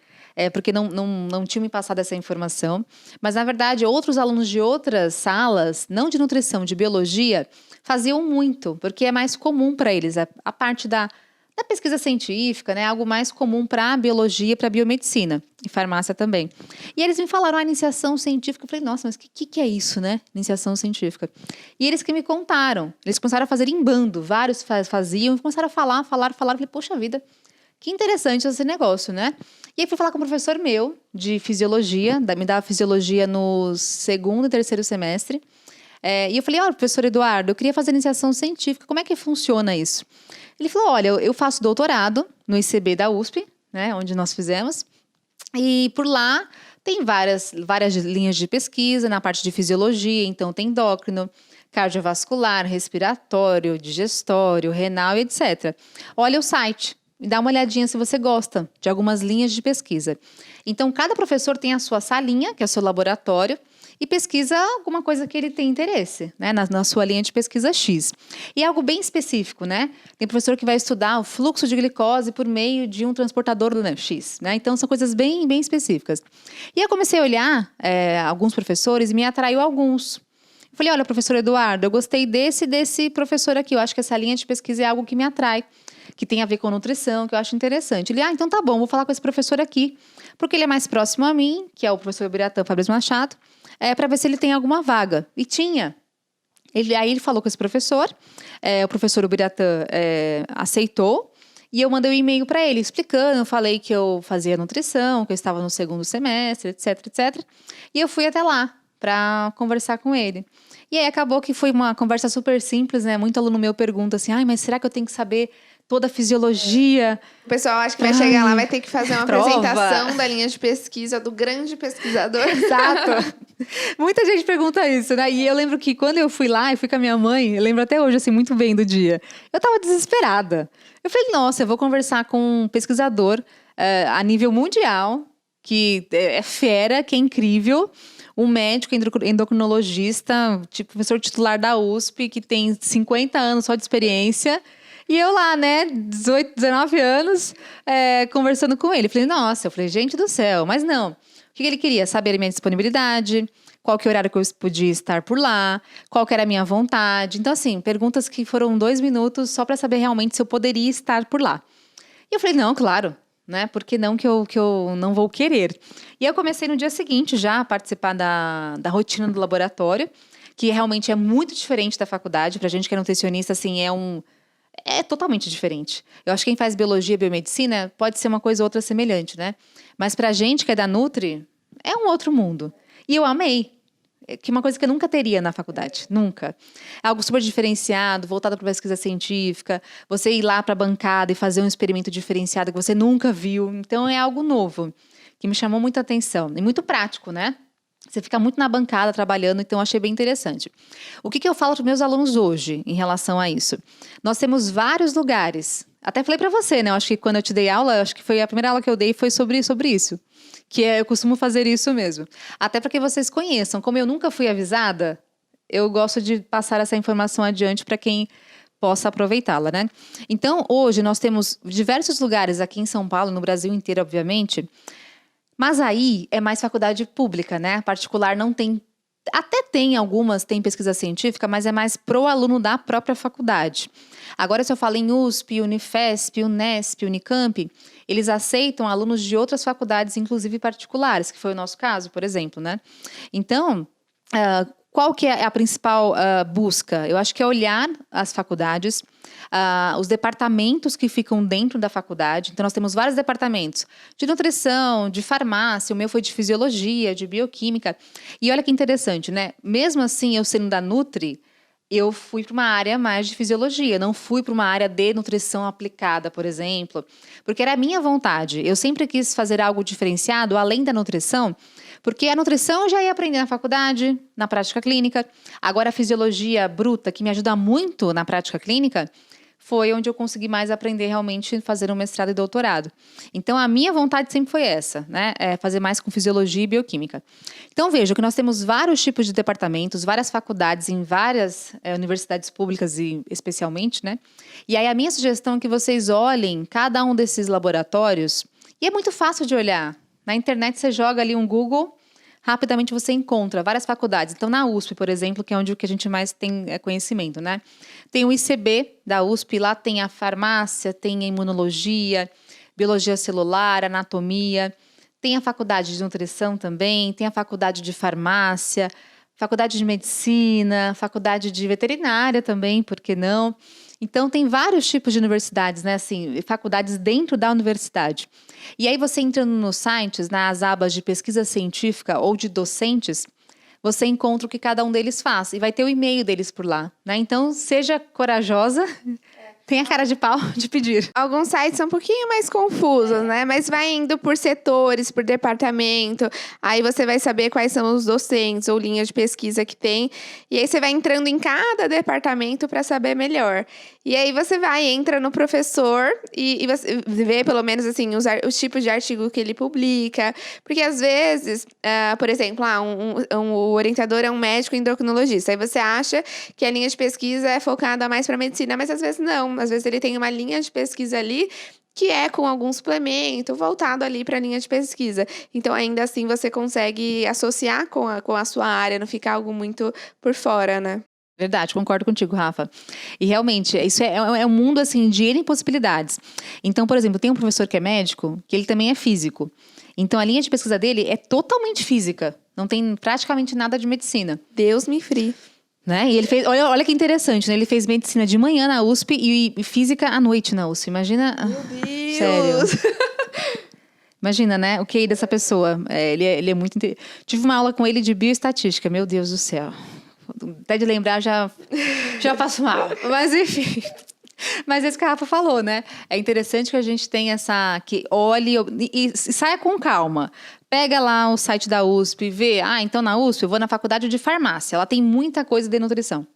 S2: porque não tinha me passado essa informação. Mas, na verdade, outros alunos de outras salas, não de nutrição, de biologia, faziam muito, porque é mais comum para eles. A parte da pesquisa científica, né, algo mais comum para a biologia, para a biomedicina e farmácia também. E eles me falaram a iniciação científica. Eu falei, nossa, mas o que é isso, né? Iniciação científica. E eles que me contaram. Eles começaram a fazer em bando. Vários faziam e começaram a falar. Eu falei, poxa vida, que interessante esse negócio, né? E aí fui falar com um professor meu de fisiologia, me dava fisiologia no 2º e 3º semestre. E eu falei, professor Eduardo, eu queria fazer iniciação científica, como é que funciona isso? Ele falou, olha, eu faço doutorado no ICB da USP, né, onde nós fizemos, e por lá tem várias linhas de pesquisa na parte de fisiologia, então tem endócrino, cardiovascular, respiratório, digestório, renal, etc. Olha o site, dá uma olhadinha se você gosta de algumas linhas de pesquisa. Então, cada professor tem a sua salinha, que é o seu laboratório, e pesquisa alguma coisa que ele tem interesse, né, na sua linha de pesquisa X. E é algo bem específico, né? Tem professor que vai estudar o fluxo de glicose por meio de um transportador do X, né? Então, são coisas bem, bem específicas. E eu comecei a olhar alguns professores e me atraiu alguns. Eu falei, olha, professor Eduardo, eu gostei desse professor aqui, eu acho que essa linha de pesquisa é algo que me atrai. que tem a ver com nutrição, que eu acho interessante. Ele, então tá bom, vou falar com esse professor aqui, porque ele é mais próximo a mim, que é o professor Biratã Fabrício Machado, para ver se ele tem alguma vaga. E tinha. Aí ele falou com esse professor, o professor Ubiratã aceitou, e eu mandei um e-mail para ele explicando, eu falei que eu fazia nutrição, que eu estava no 2º semestre, etc, etc. E eu fui até lá para conversar com ele. E aí acabou que foi uma conversa super simples, né? Muito aluno meu pergunta assim, mas será que eu tenho que saber toda a fisiologia?
S1: O pessoal acha que vai chegar lá, vai ter que fazer uma
S2: prova.
S1: apresentação da linha de pesquisa do grande pesquisador.
S2: Exato. Muita gente pergunta isso, né? E eu lembro que quando eu fui lá, eu fui com a minha mãe, eu lembro até hoje, assim, muito bem do dia. Eu tava desesperada. Eu falei, nossa, eu vou conversar com um pesquisador a nível mundial, que é fera, que é incrível, um médico endocrinologista, tipo professor titular da USP, que tem 50 anos só de experiência. E eu lá, né, 18, 19 anos, conversando com ele. Falei, nossa, gente do céu, mas não. O que ele queria? Saber a minha disponibilidade, qual que é o horário que eu podia estar por lá, qual que era a minha vontade. Então, assim, perguntas que foram 2 minutos só para saber realmente se eu poderia estar por lá. E eu falei, não, claro, né? Por que não que eu não vou querer? E eu comecei no dia seguinte já a participar da rotina do laboratório, que realmente é muito diferente da faculdade. Pra gente que é nutricionista, assim, é totalmente diferente. Eu acho que quem faz biologia e biomedicina pode ser uma coisa ou outra semelhante, né? Mas pra gente que é da Nutri, é um outro mundo. E eu amei. Que é uma coisa que eu nunca teria na faculdade. Nunca. É algo super diferenciado, voltado para pesquisa científica. Você ir lá para a bancada e fazer um experimento diferenciado que você nunca viu. Então, é algo novo, que me chamou muita atenção. E muito prático, né? Você fica muito na bancada trabalhando, então achei bem interessante. O que eu falo para os meus alunos hoje em relação a isso? Nós temos vários lugares. Até falei para você, né? Eu acho que quando eu te dei aula, acho que foi a primeira aula que eu dei foi sobre isso. Eu costumo fazer isso mesmo. Até para que vocês conheçam. Como eu nunca fui avisada, eu gosto de passar essa informação adiante para quem possa aproveitá-la, né? Então, hoje nós temos diversos lugares aqui em São Paulo, no Brasil inteiro, obviamente. Mas aí é mais faculdade pública, né? Particular não tem. Até tem algumas, tem pesquisa científica, mas é mais pro aluno da própria faculdade. Agora, se eu falo em USP, Unifesp, Unesp, Unicamp, eles aceitam alunos de outras faculdades, inclusive particulares, que foi o nosso caso, por exemplo, né? Então, qual que é a principal busca? Eu acho que é olhar as faculdades, os departamentos que ficam dentro da faculdade. Então, nós temos vários departamentos de nutrição, de farmácia, o meu foi de fisiologia, de bioquímica. E olha que interessante, né? Mesmo assim, eu sendo da Nutri, eu fui para uma área mais de fisiologia, não fui para uma área de nutrição aplicada, por exemplo, porque era a minha vontade. Eu sempre quis fazer algo diferenciado, além da nutrição, porque a nutrição eu já ia aprender na faculdade, na prática clínica. Agora, a fisiologia bruta, que me ajuda muito na prática clínica, foi onde eu consegui mais aprender realmente fazer um mestrado e doutorado. Então, a minha vontade sempre foi essa, né? Fazer mais com fisiologia e bioquímica. Então, veja que nós temos vários tipos de departamentos, várias faculdades em várias universidades públicas, especialmente, né? E aí, a minha sugestão é que vocês olhem cada um desses laboratórios, e é muito fácil de olhar. Na internet, você joga ali um Google, rapidamente você encontra várias faculdades. Então, na USP, por exemplo, que é onde a gente mais tem conhecimento, né? Tem o ICB da USP, lá tem a farmácia, tem a imunologia, biologia celular, anatomia. Tem a faculdade de nutrição também, tem a faculdade de farmácia, faculdade de medicina, faculdade de veterinária também, por que não? Então, tem vários tipos de universidades, né? Assim, faculdades dentro da universidade. E aí, você entrando nos sites, nas abas de pesquisa científica ou de docentes, você encontra o que cada um deles faz. E vai ter o e-mail deles por lá, né? Então, seja corajosa, tenha cara de pau de pedir.
S1: Alguns sites são um pouquinho mais confusos, né? Mas vai indo por setores, por departamento. Aí você vai saber quais são os docentes ou linhas de pesquisa que tem. E aí você vai entrando em cada departamento para saber melhor. E aí você entra no professor e você vê pelo menos assim os tipos de artigo que ele publica. Porque às vezes, por exemplo, o orientador é um médico endocrinologista. Aí você acha que a linha de pesquisa é focada mais para medicina, mas às vezes não. Às vezes ele tem uma linha de pesquisa ali que é com algum suplemento voltado ali para a linha de pesquisa. Então, ainda assim, você consegue associar com a sua área, não ficar algo muito por fora, né?
S2: Verdade, concordo contigo, Rafa. E realmente, isso é um mundo assim de N possibilidades. Então, por exemplo, tem um professor que é médico, que ele também é físico. Então, a linha de pesquisa dele é totalmente física. Não tem praticamente nada de medicina.
S1: Deus me free.
S2: Né? E ele fez, olha que interessante, né? Ele fez medicina de manhã na USP e física à noite na USP. Imagina.
S1: Meu Deus!
S2: Sério. Imagina, né? O QI dessa pessoa. Ele é muito. Tive uma aula com ele de bioestatística. Meu Deus do céu. Até de lembrar já passo mal. Mas enfim. Mas é isso que a Rafa falou, né? É interessante que a gente tenha que olhe e saia com calma. Pega lá o site da USP, vê. Então na USP eu vou na faculdade de farmácia. Ela tem muita coisa de nutrição.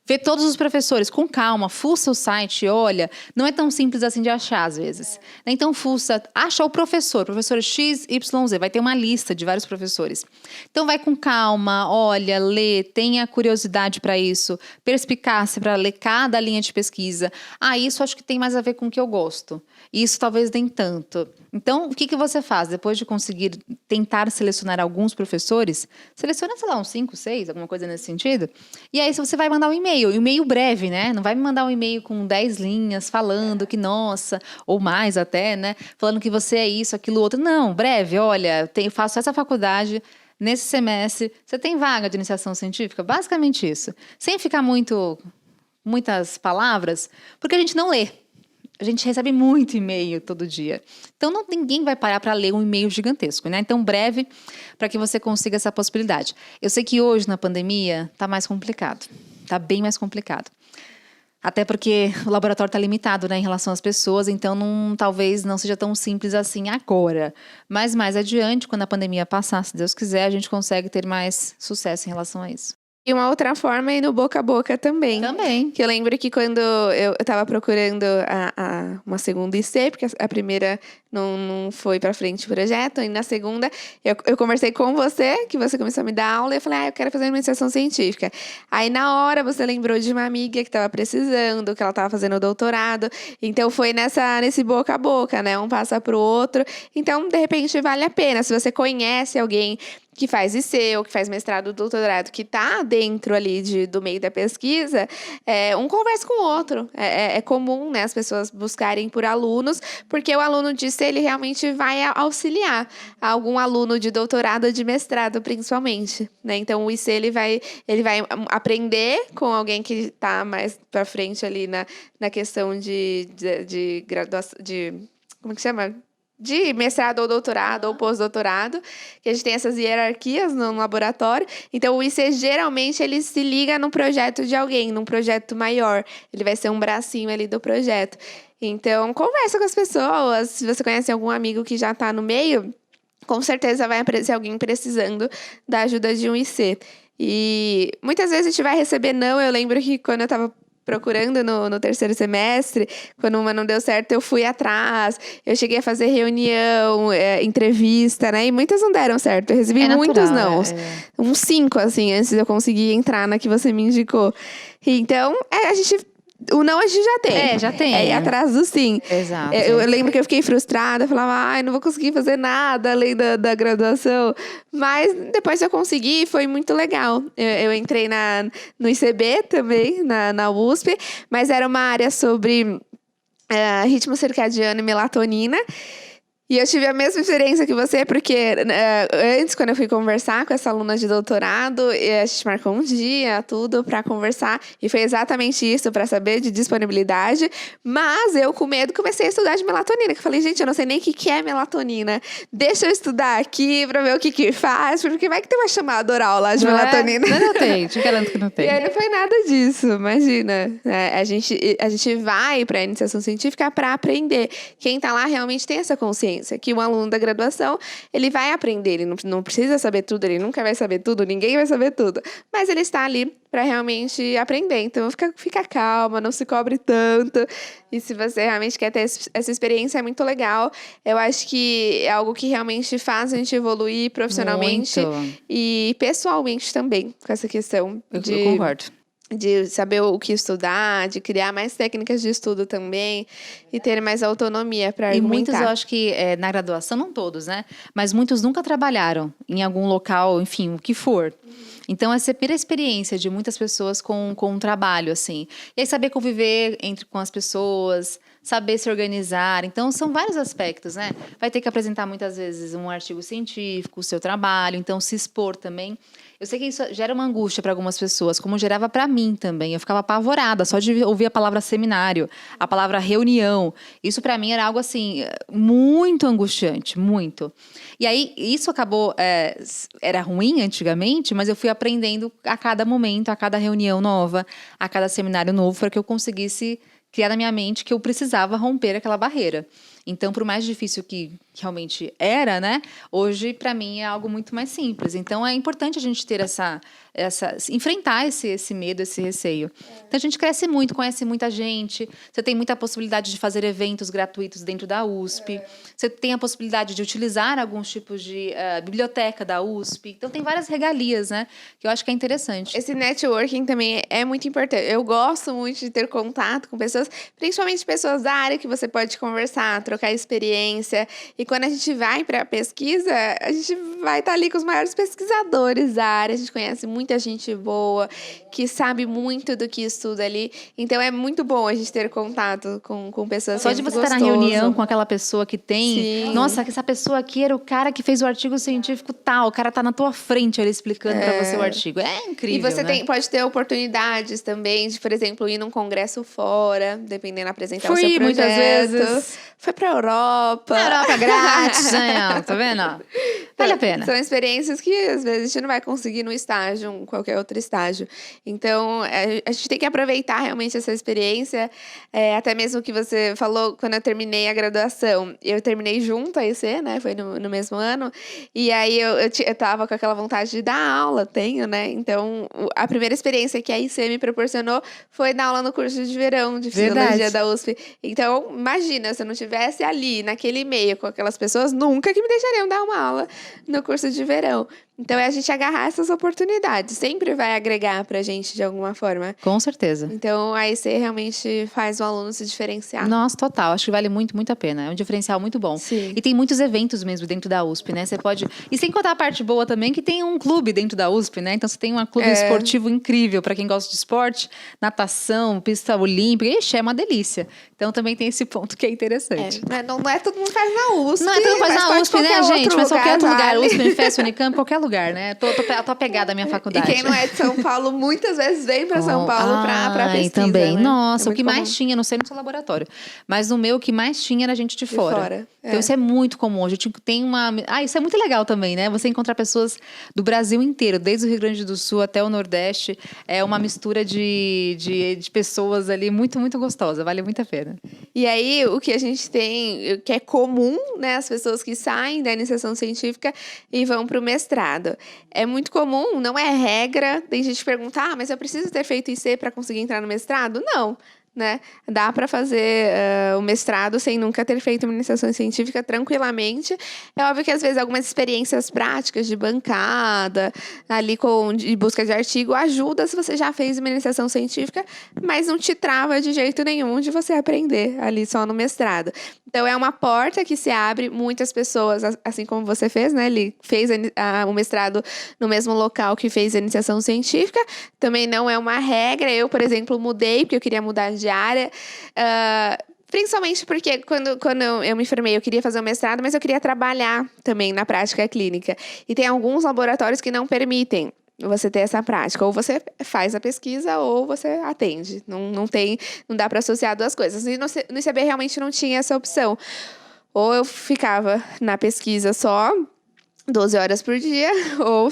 S2: Vê todos os professores com calma, fuça o site, olha. Não é tão simples assim de achar, às vezes. Então, fuça, acha o professor X, Y, Z. Vai ter uma lista de vários professores. Então, vai com calma, olha, lê, tenha curiosidade para isso, perspicácia para ler cada linha de pesquisa. Isso acho que tem mais a ver com o que eu gosto. Isso talvez nem tanto. Então, o que você faz? Depois de conseguir tentar selecionar alguns professores, seleciona, sei lá, uns 5, 6, alguma coisa nesse sentido. E aí, você vai mandar um e-mail breve, né? Não vai me mandar um e-mail com 10 linhas falando que, nossa, ou mais até, né? Falando que você é isso, aquilo, outro. Não, breve, olha, faço essa faculdade nesse semestre. Você tem vaga de iniciação científica? Basicamente isso. Sem ficar muitas palavras, porque a gente não lê. A gente recebe muito e-mail todo dia. Então, ninguém vai parar para ler um e-mail gigantesco, né? Então, breve, para que você consiga essa possibilidade. Eu sei que hoje, na pandemia, está mais complicado. Está bem mais complicado. Até porque o laboratório está limitado, né, em relação às pessoas. Então, talvez não seja tão simples assim agora. Mas mais adiante, quando a pandemia passar, se Deus quiser, a gente consegue ter mais sucesso em relação a isso.
S1: E uma outra forma é ir no boca a boca também.
S2: Também.
S1: Que eu lembro que quando eu estava procurando uma segunda IC, porque a primeira não foi para frente o projeto, e na segunda eu conversei com você, que você começou a me dar aula, e eu falei, eu quero fazer uma iniciação científica. Aí na hora você lembrou de uma amiga que estava precisando, que ela estava fazendo doutorado, então foi nesse boca a boca, né? Um passa pro outro. Então, de repente, vale a pena. Se você conhece alguém que faz IC ou que faz mestrado ou doutorado, que está dentro ali do meio da pesquisa, um conversa com o outro. É comum, né, as pessoas buscarem por alunos, porque o aluno de IC, ele realmente vai auxiliar algum aluno de doutorado ou de mestrado, principalmente, né? Então, o IC, ele vai aprender com alguém que está mais para frente ali na questão de graduação, como que chama? De mestrado ou doutorado ou pós-doutorado, que a gente tem essas hierarquias no laboratório. Então, o IC, geralmente, ele se liga num projeto de alguém, num projeto maior. Ele vai ser um bracinho ali do projeto. Então, conversa com as pessoas. Se você conhece algum amigo que já está no meio, com certeza vai aparecer alguém precisando da ajuda de um IC. E muitas vezes a gente vai receber não. Eu lembro que quando eu estava procurando no terceiro semestre, quando uma não deu certo, eu fui atrás, eu cheguei a fazer reunião, entrevista, né? E muitas não deram certo. Eu recebi muitos não. Uns 5, assim, antes de eu conseguir entrar na que você me indicou. Então, o não a gente já tem.
S2: Já tem.
S1: É ir atrás do sim.
S2: Exato.
S1: Eu lembro que eu fiquei frustrada, falava, não vou conseguir fazer nada além da graduação. Mas depois eu consegui, foi muito legal. Eu entrei no ICB também, na USP, mas era uma área sobre ritmo circadiano e melatonina. E eu tive a mesma experiência que você, porque antes, quando eu fui conversar com essa aluna de doutorado, a gente marcou um dia, tudo, para conversar. E foi exatamente isso, para saber de disponibilidade. Mas eu, com medo, comecei a estudar de melatonina. Que eu falei, gente, eu não sei nem o que é melatonina. Deixa eu estudar aqui para ver o que faz. Porque vai que tem uma chamada oral lá de melatonina.
S2: Não tem, te garanto que não tem.
S1: E aí não foi nada disso, imagina. A gente vai para a iniciação científica para aprender. Quem tá lá realmente tem essa consciência. Que um aluno da graduação, ele vai aprender, ele não precisa saber tudo, ele nunca vai saber tudo, ninguém vai saber tudo, mas ele está ali para realmente aprender. Então, fica calma, não se cobre tanto, e se você realmente quer ter essa experiência, é muito legal. Eu acho que é algo que realmente faz a gente evoluir profissionalmente
S2: muito.
S1: E pessoalmente também, com essa questão
S2: Eu concordo.
S1: de saber o que estudar, de criar mais técnicas de estudo também e ter mais autonomia para
S2: E muitos, eu
S1: argumentar.
S2: acho que na graduação, não todos, né? Mas muitos nunca trabalharam em algum local, enfim, o que for. Então, essa é a primeira experiência de muitas pessoas com um trabalho, assim. E aí, saber conviver com as pessoas, saber se organizar. Então, são vários aspectos, né? Vai ter que apresentar, muitas vezes, um artigo científico, o seu trabalho. Então, se expor também. Eu sei que isso gera uma angústia para algumas pessoas, como gerava para mim também. Eu ficava apavorada só de ouvir a palavra seminário, a palavra reunião. Isso para mim era algo assim muito angustiante, muito. E aí isso acabou era ruim antigamente, mas eu fui aprendendo a cada momento, a cada reunião nova, a cada seminário novo, para que eu conseguisse criar na minha mente que eu precisava romper aquela barreira. Então, por mais difícil que realmente era, né? Hoje, para mim, é algo muito mais simples. Então, é importante a gente ter enfrentar esse medo, esse receio. Então, a gente cresce muito, conhece muita gente. Você tem muita possibilidade de fazer eventos gratuitos dentro da USP. Você tem a possibilidade de utilizar alguns tipos de biblioteca da USP. Então, tem várias regalias, né? Que eu acho que é interessante.
S1: Esse networking também é muito importante. Eu gosto muito de ter contato com pessoas, principalmente pessoas da área que você pode conversar, trocar experiência. E quando a gente vai para a pesquisa, a gente vai estar ali com os maiores pesquisadores da área. A gente conhece muita gente boa, que sabe muito do que estuda ali. Então, é muito bom a gente ter contato com pessoas.
S2: Só de você estar na reunião com aquela pessoa que tem...
S1: Sim.
S2: Nossa, essa pessoa aqui era o cara que fez o artigo científico tal. O cara tá na tua frente, ele explicando para você o artigo. É incrível,
S1: E você
S2: né?
S1: pode ter oportunidades também de, por exemplo, ir num congresso fora, dependendo, apresentar o seu
S2: Fui
S1: projeto.
S2: muitas vezes.
S1: Foi pra Europa.
S2: Na Europa grátis, né? Tá vendo? Vale a pena.
S1: São experiências que, às vezes, a gente não vai conseguir no estágio, em qualquer outro estágio. Então, a gente tem que aproveitar realmente essa experiência. Até mesmo que você falou, quando eu terminei a graduação, eu terminei junto à IC, né? Foi no mesmo ano. E aí, eu tava com aquela vontade de dar aula, tenho, né? Então, a primeira experiência que a IC me proporcionou foi dar aula no curso de verão de Fisiologia da USP. Então, imagina, se eu não estivesse ali, naquele meio, com aquelas pessoas, nunca que me deixariam dar uma aula no curso de verão. Então, é a gente agarrar essas oportunidades. Sempre vai agregar pra gente de alguma forma.
S2: Com certeza.
S1: Então, a IC realmente faz o aluno se diferenciar.
S2: Nossa, total. Acho que vale muito, muito a pena. É um diferencial muito bom.
S1: Sim.
S2: E tem muitos eventos mesmo dentro da USP, né? Você pode... E sem contar a parte boa também, que tem um clube dentro da USP, né? Então, você tem um clube esportivo incrível para quem gosta de esporte, natação, pista olímpica. Ixi, é uma delícia. Então, também tem esse ponto que é interessante.
S1: Não é todo mundo faz na USP.
S2: Não é todo mundo faz na USP, né, gente? Mas qualquer outro lugar.
S1: Vale.
S2: USP, Unifesp, Unicamp, qualquer lugar, né? Tô apegada à minha faculdade.
S1: E quem não é de São Paulo, muitas vezes vem para São Paulo para pesquisa.
S2: Também.
S1: Né?
S2: Nossa,
S1: é
S2: o que mais tinha, não sei no seu laboratório, mas no meu, o que mais tinha era gente de fora. Então, isso é muito comum. A gente tem uma... isso é muito legal também, né? Você encontrar pessoas do Brasil inteiro, desde o Rio Grande do Sul até o Nordeste. É uma mistura de pessoas ali muito, muito gostosa. Vale muito a pena.
S1: E aí, o que a gente tem, que é comum, né? As pessoas que saem da iniciação científica e vão para o mestrado. É muito comum, não é regra. Tem gente que pergunta, mas eu preciso ter feito IC para conseguir entrar no mestrado? Não. Né? Dá para fazer o mestrado sem nunca ter feito uma iniciação científica tranquilamente. É óbvio que, às vezes, algumas experiências práticas de bancada, ali de busca de artigo, ajuda se você já fez uma iniciação científica, mas não te trava de jeito nenhum de você aprender ali só no mestrado. Então, é uma porta que se abre. Muitas pessoas, assim como você fez, né? Ele fez o mestrado no mesmo local que fez a iniciação científica. Também não é uma regra. Eu, por exemplo, mudei, porque eu queria mudar de área. Principalmente porque quando eu me formei, eu queria fazer o mestrado, mas eu queria trabalhar também na prática clínica. E tem alguns laboratórios que não permitem você ter essa prática. Ou você faz a pesquisa ou você atende. Não dá para associar duas coisas. E no ICB realmente não tinha essa opção. Ou eu ficava na pesquisa só 12 horas por dia, ou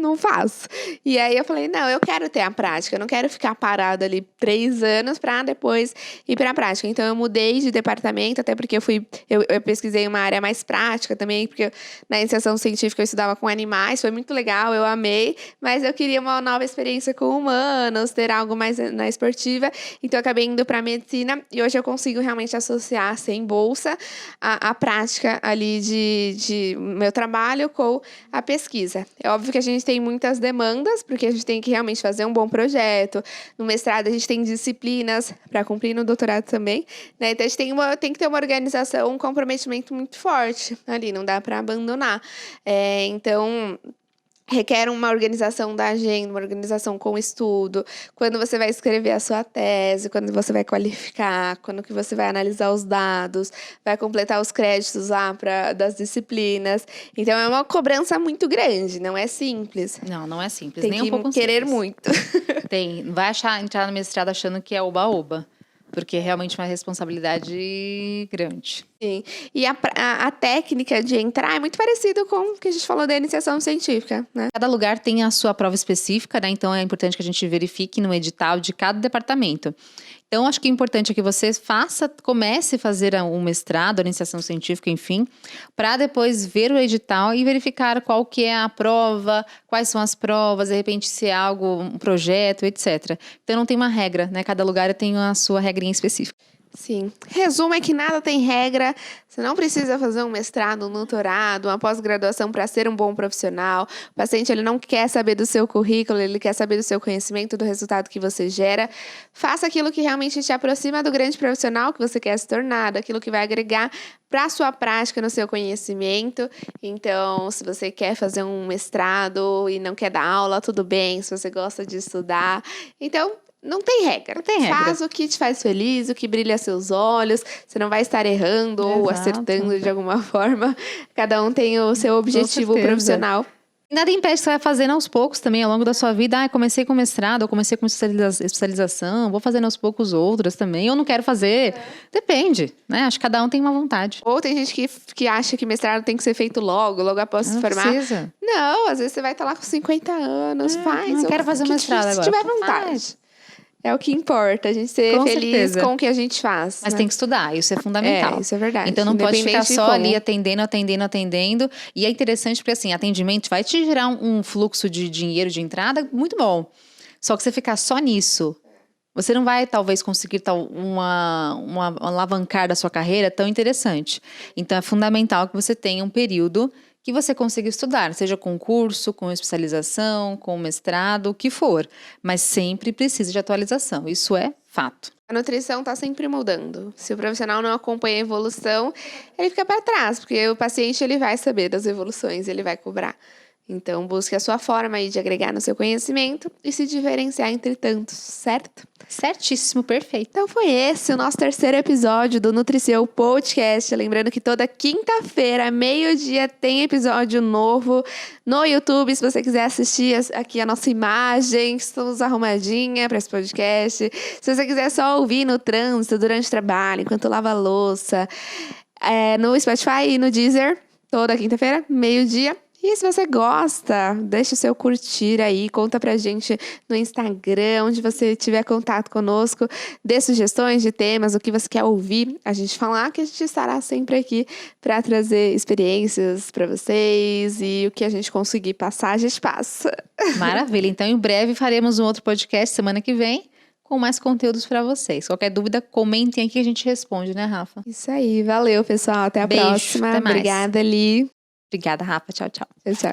S1: não faço. E aí eu falei, não, eu quero ter a prática, eu não quero ficar parada ali 3 anos para depois ir para a prática. Então eu mudei de departamento, até porque eu pesquisei uma área mais prática também, porque na iniciação científica eu estudava com animais, foi muito legal, eu amei, mas eu queria uma nova experiência com humanos, ter algo mais na esportiva, então eu acabei indo para medicina e hoje eu consigo realmente associar sem bolsa a prática ali de meu trabalho com a pesquisa. É óbvio que a gente tem muitas demandas, porque a gente tem que realmente fazer um bom projeto. No mestrado, a gente tem disciplinas para cumprir, no doutorado também, né? Então, a gente tem que ter uma organização, um comprometimento muito forte ali, não dá para abandonar. Então, requer uma organização da agenda, uma organização com o estudo, quando você vai escrever a sua tese, quando você vai qualificar, quando que você vai analisar os dados, vai completar os créditos lá das disciplinas. Então, é uma cobrança muito grande, não é simples.
S2: Não é simples,
S1: Tem
S2: nem
S1: que
S2: um pouco
S1: querer
S2: simples.
S1: muito.
S2: Vai entrar no mestrado achando que é oba-oba, porque é realmente uma responsabilidade grande.
S1: Sim. E a técnica de entrar é muito parecida com o que a gente falou da iniciação científica, né?
S2: Cada lugar tem a sua prova específica, né? Então, é importante que a gente verifique no edital de cada departamento. Então, acho que o importante é que você comece a fazer um mestrado, a iniciação científica, enfim, para depois ver o edital e verificar qual que é a prova, quais são as provas, de repente se é algo, um projeto, etc. Então, não tem uma regra, né? Cada lugar tem a sua regrinha específica.
S1: Sim. Resumo é que nada tem regra. Você não precisa fazer um mestrado, um doutorado, uma pós-graduação para ser um bom profissional. O paciente ele não quer saber do seu currículo, ele quer saber do seu conhecimento, do resultado que você gera. Faça aquilo que realmente te aproxima do grande profissional que você quer se tornar, daquilo que vai agregar para a sua prática, no seu conhecimento. Então, se você quer fazer um mestrado e não quer dar aula, tudo bem. Se você gosta de estudar. Então, não tem regra.
S2: Não tem regra.
S1: Faz o que te faz feliz, o que brilha seus olhos. Você não vai estar errando ou acertando de alguma forma. Cada um tem o seu objetivo profissional.
S2: Nada impede que você vai fazendo aos poucos também, ao longo da sua vida. Comecei com mestrado, ou comecei com especialização, vou fazendo aos poucos outras também. Eu não quero fazer. Depende, né? Acho que cada um tem uma vontade.
S1: Ou tem gente que acha que mestrado tem que ser feito logo após se formar.
S2: Precisa.
S1: Não, às vezes você vai estar lá com 50 anos, faz.
S2: Não quero fazer um mestrado agora.
S1: Se tiver vontade. É o que importa, a gente ser feliz com o que a gente faz.
S2: Mas tem que estudar, isso é fundamental.
S1: Isso é verdade.
S2: Então não pode ficar só ali atendendo. E é interessante porque assim, atendimento vai te gerar um fluxo de dinheiro de entrada muito bom. Só que você ficar só nisso, você não vai talvez conseguir uma alavancar da sua carreira tão interessante. Então é fundamental que você tenha um período que você consiga estudar, seja com curso, com especialização, com mestrado, o que for. Mas sempre precisa de atualização, isso é fato.
S1: A nutrição está sempre mudando. Se o profissional não acompanha a evolução, ele fica para trás, porque o paciente ele vai saber das evoluções, ele vai cobrar. Então, busque a sua forma aí de agregar no seu conhecimento e se diferenciar entre tantos, certo?
S2: Certíssimo, perfeito.
S1: Então, foi esse o nosso terceiro episódio do Nutriceu Podcast. Lembrando que toda quinta-feira, meio-dia, tem episódio novo no YouTube. Se você quiser assistir aqui a nossa imagem, estamos arrumadinha para esse podcast. Se você quiser só ouvir no trânsito, durante o trabalho, enquanto lava a louça, no Spotify e no Deezer, toda quinta-feira, meio-dia. E se você gosta, deixa o seu curtir aí, conta pra gente no Instagram, onde você tiver contato conosco, dê sugestões de temas, o que você quer ouvir a gente falar, que a gente estará sempre aqui para trazer experiências para vocês e o que a gente conseguir passar, a gente passa.
S2: Maravilha, então em breve faremos um outro podcast semana que vem, com mais conteúdos para vocês. Qualquer dúvida, comentem aqui que a gente responde, né, Rafa?
S1: Isso aí, valeu pessoal, até a próxima.
S2: Até mais.
S1: Obrigada, Li.
S2: Obrigada, Rafa. Tchau, tchau.
S1: Tchau, tchau.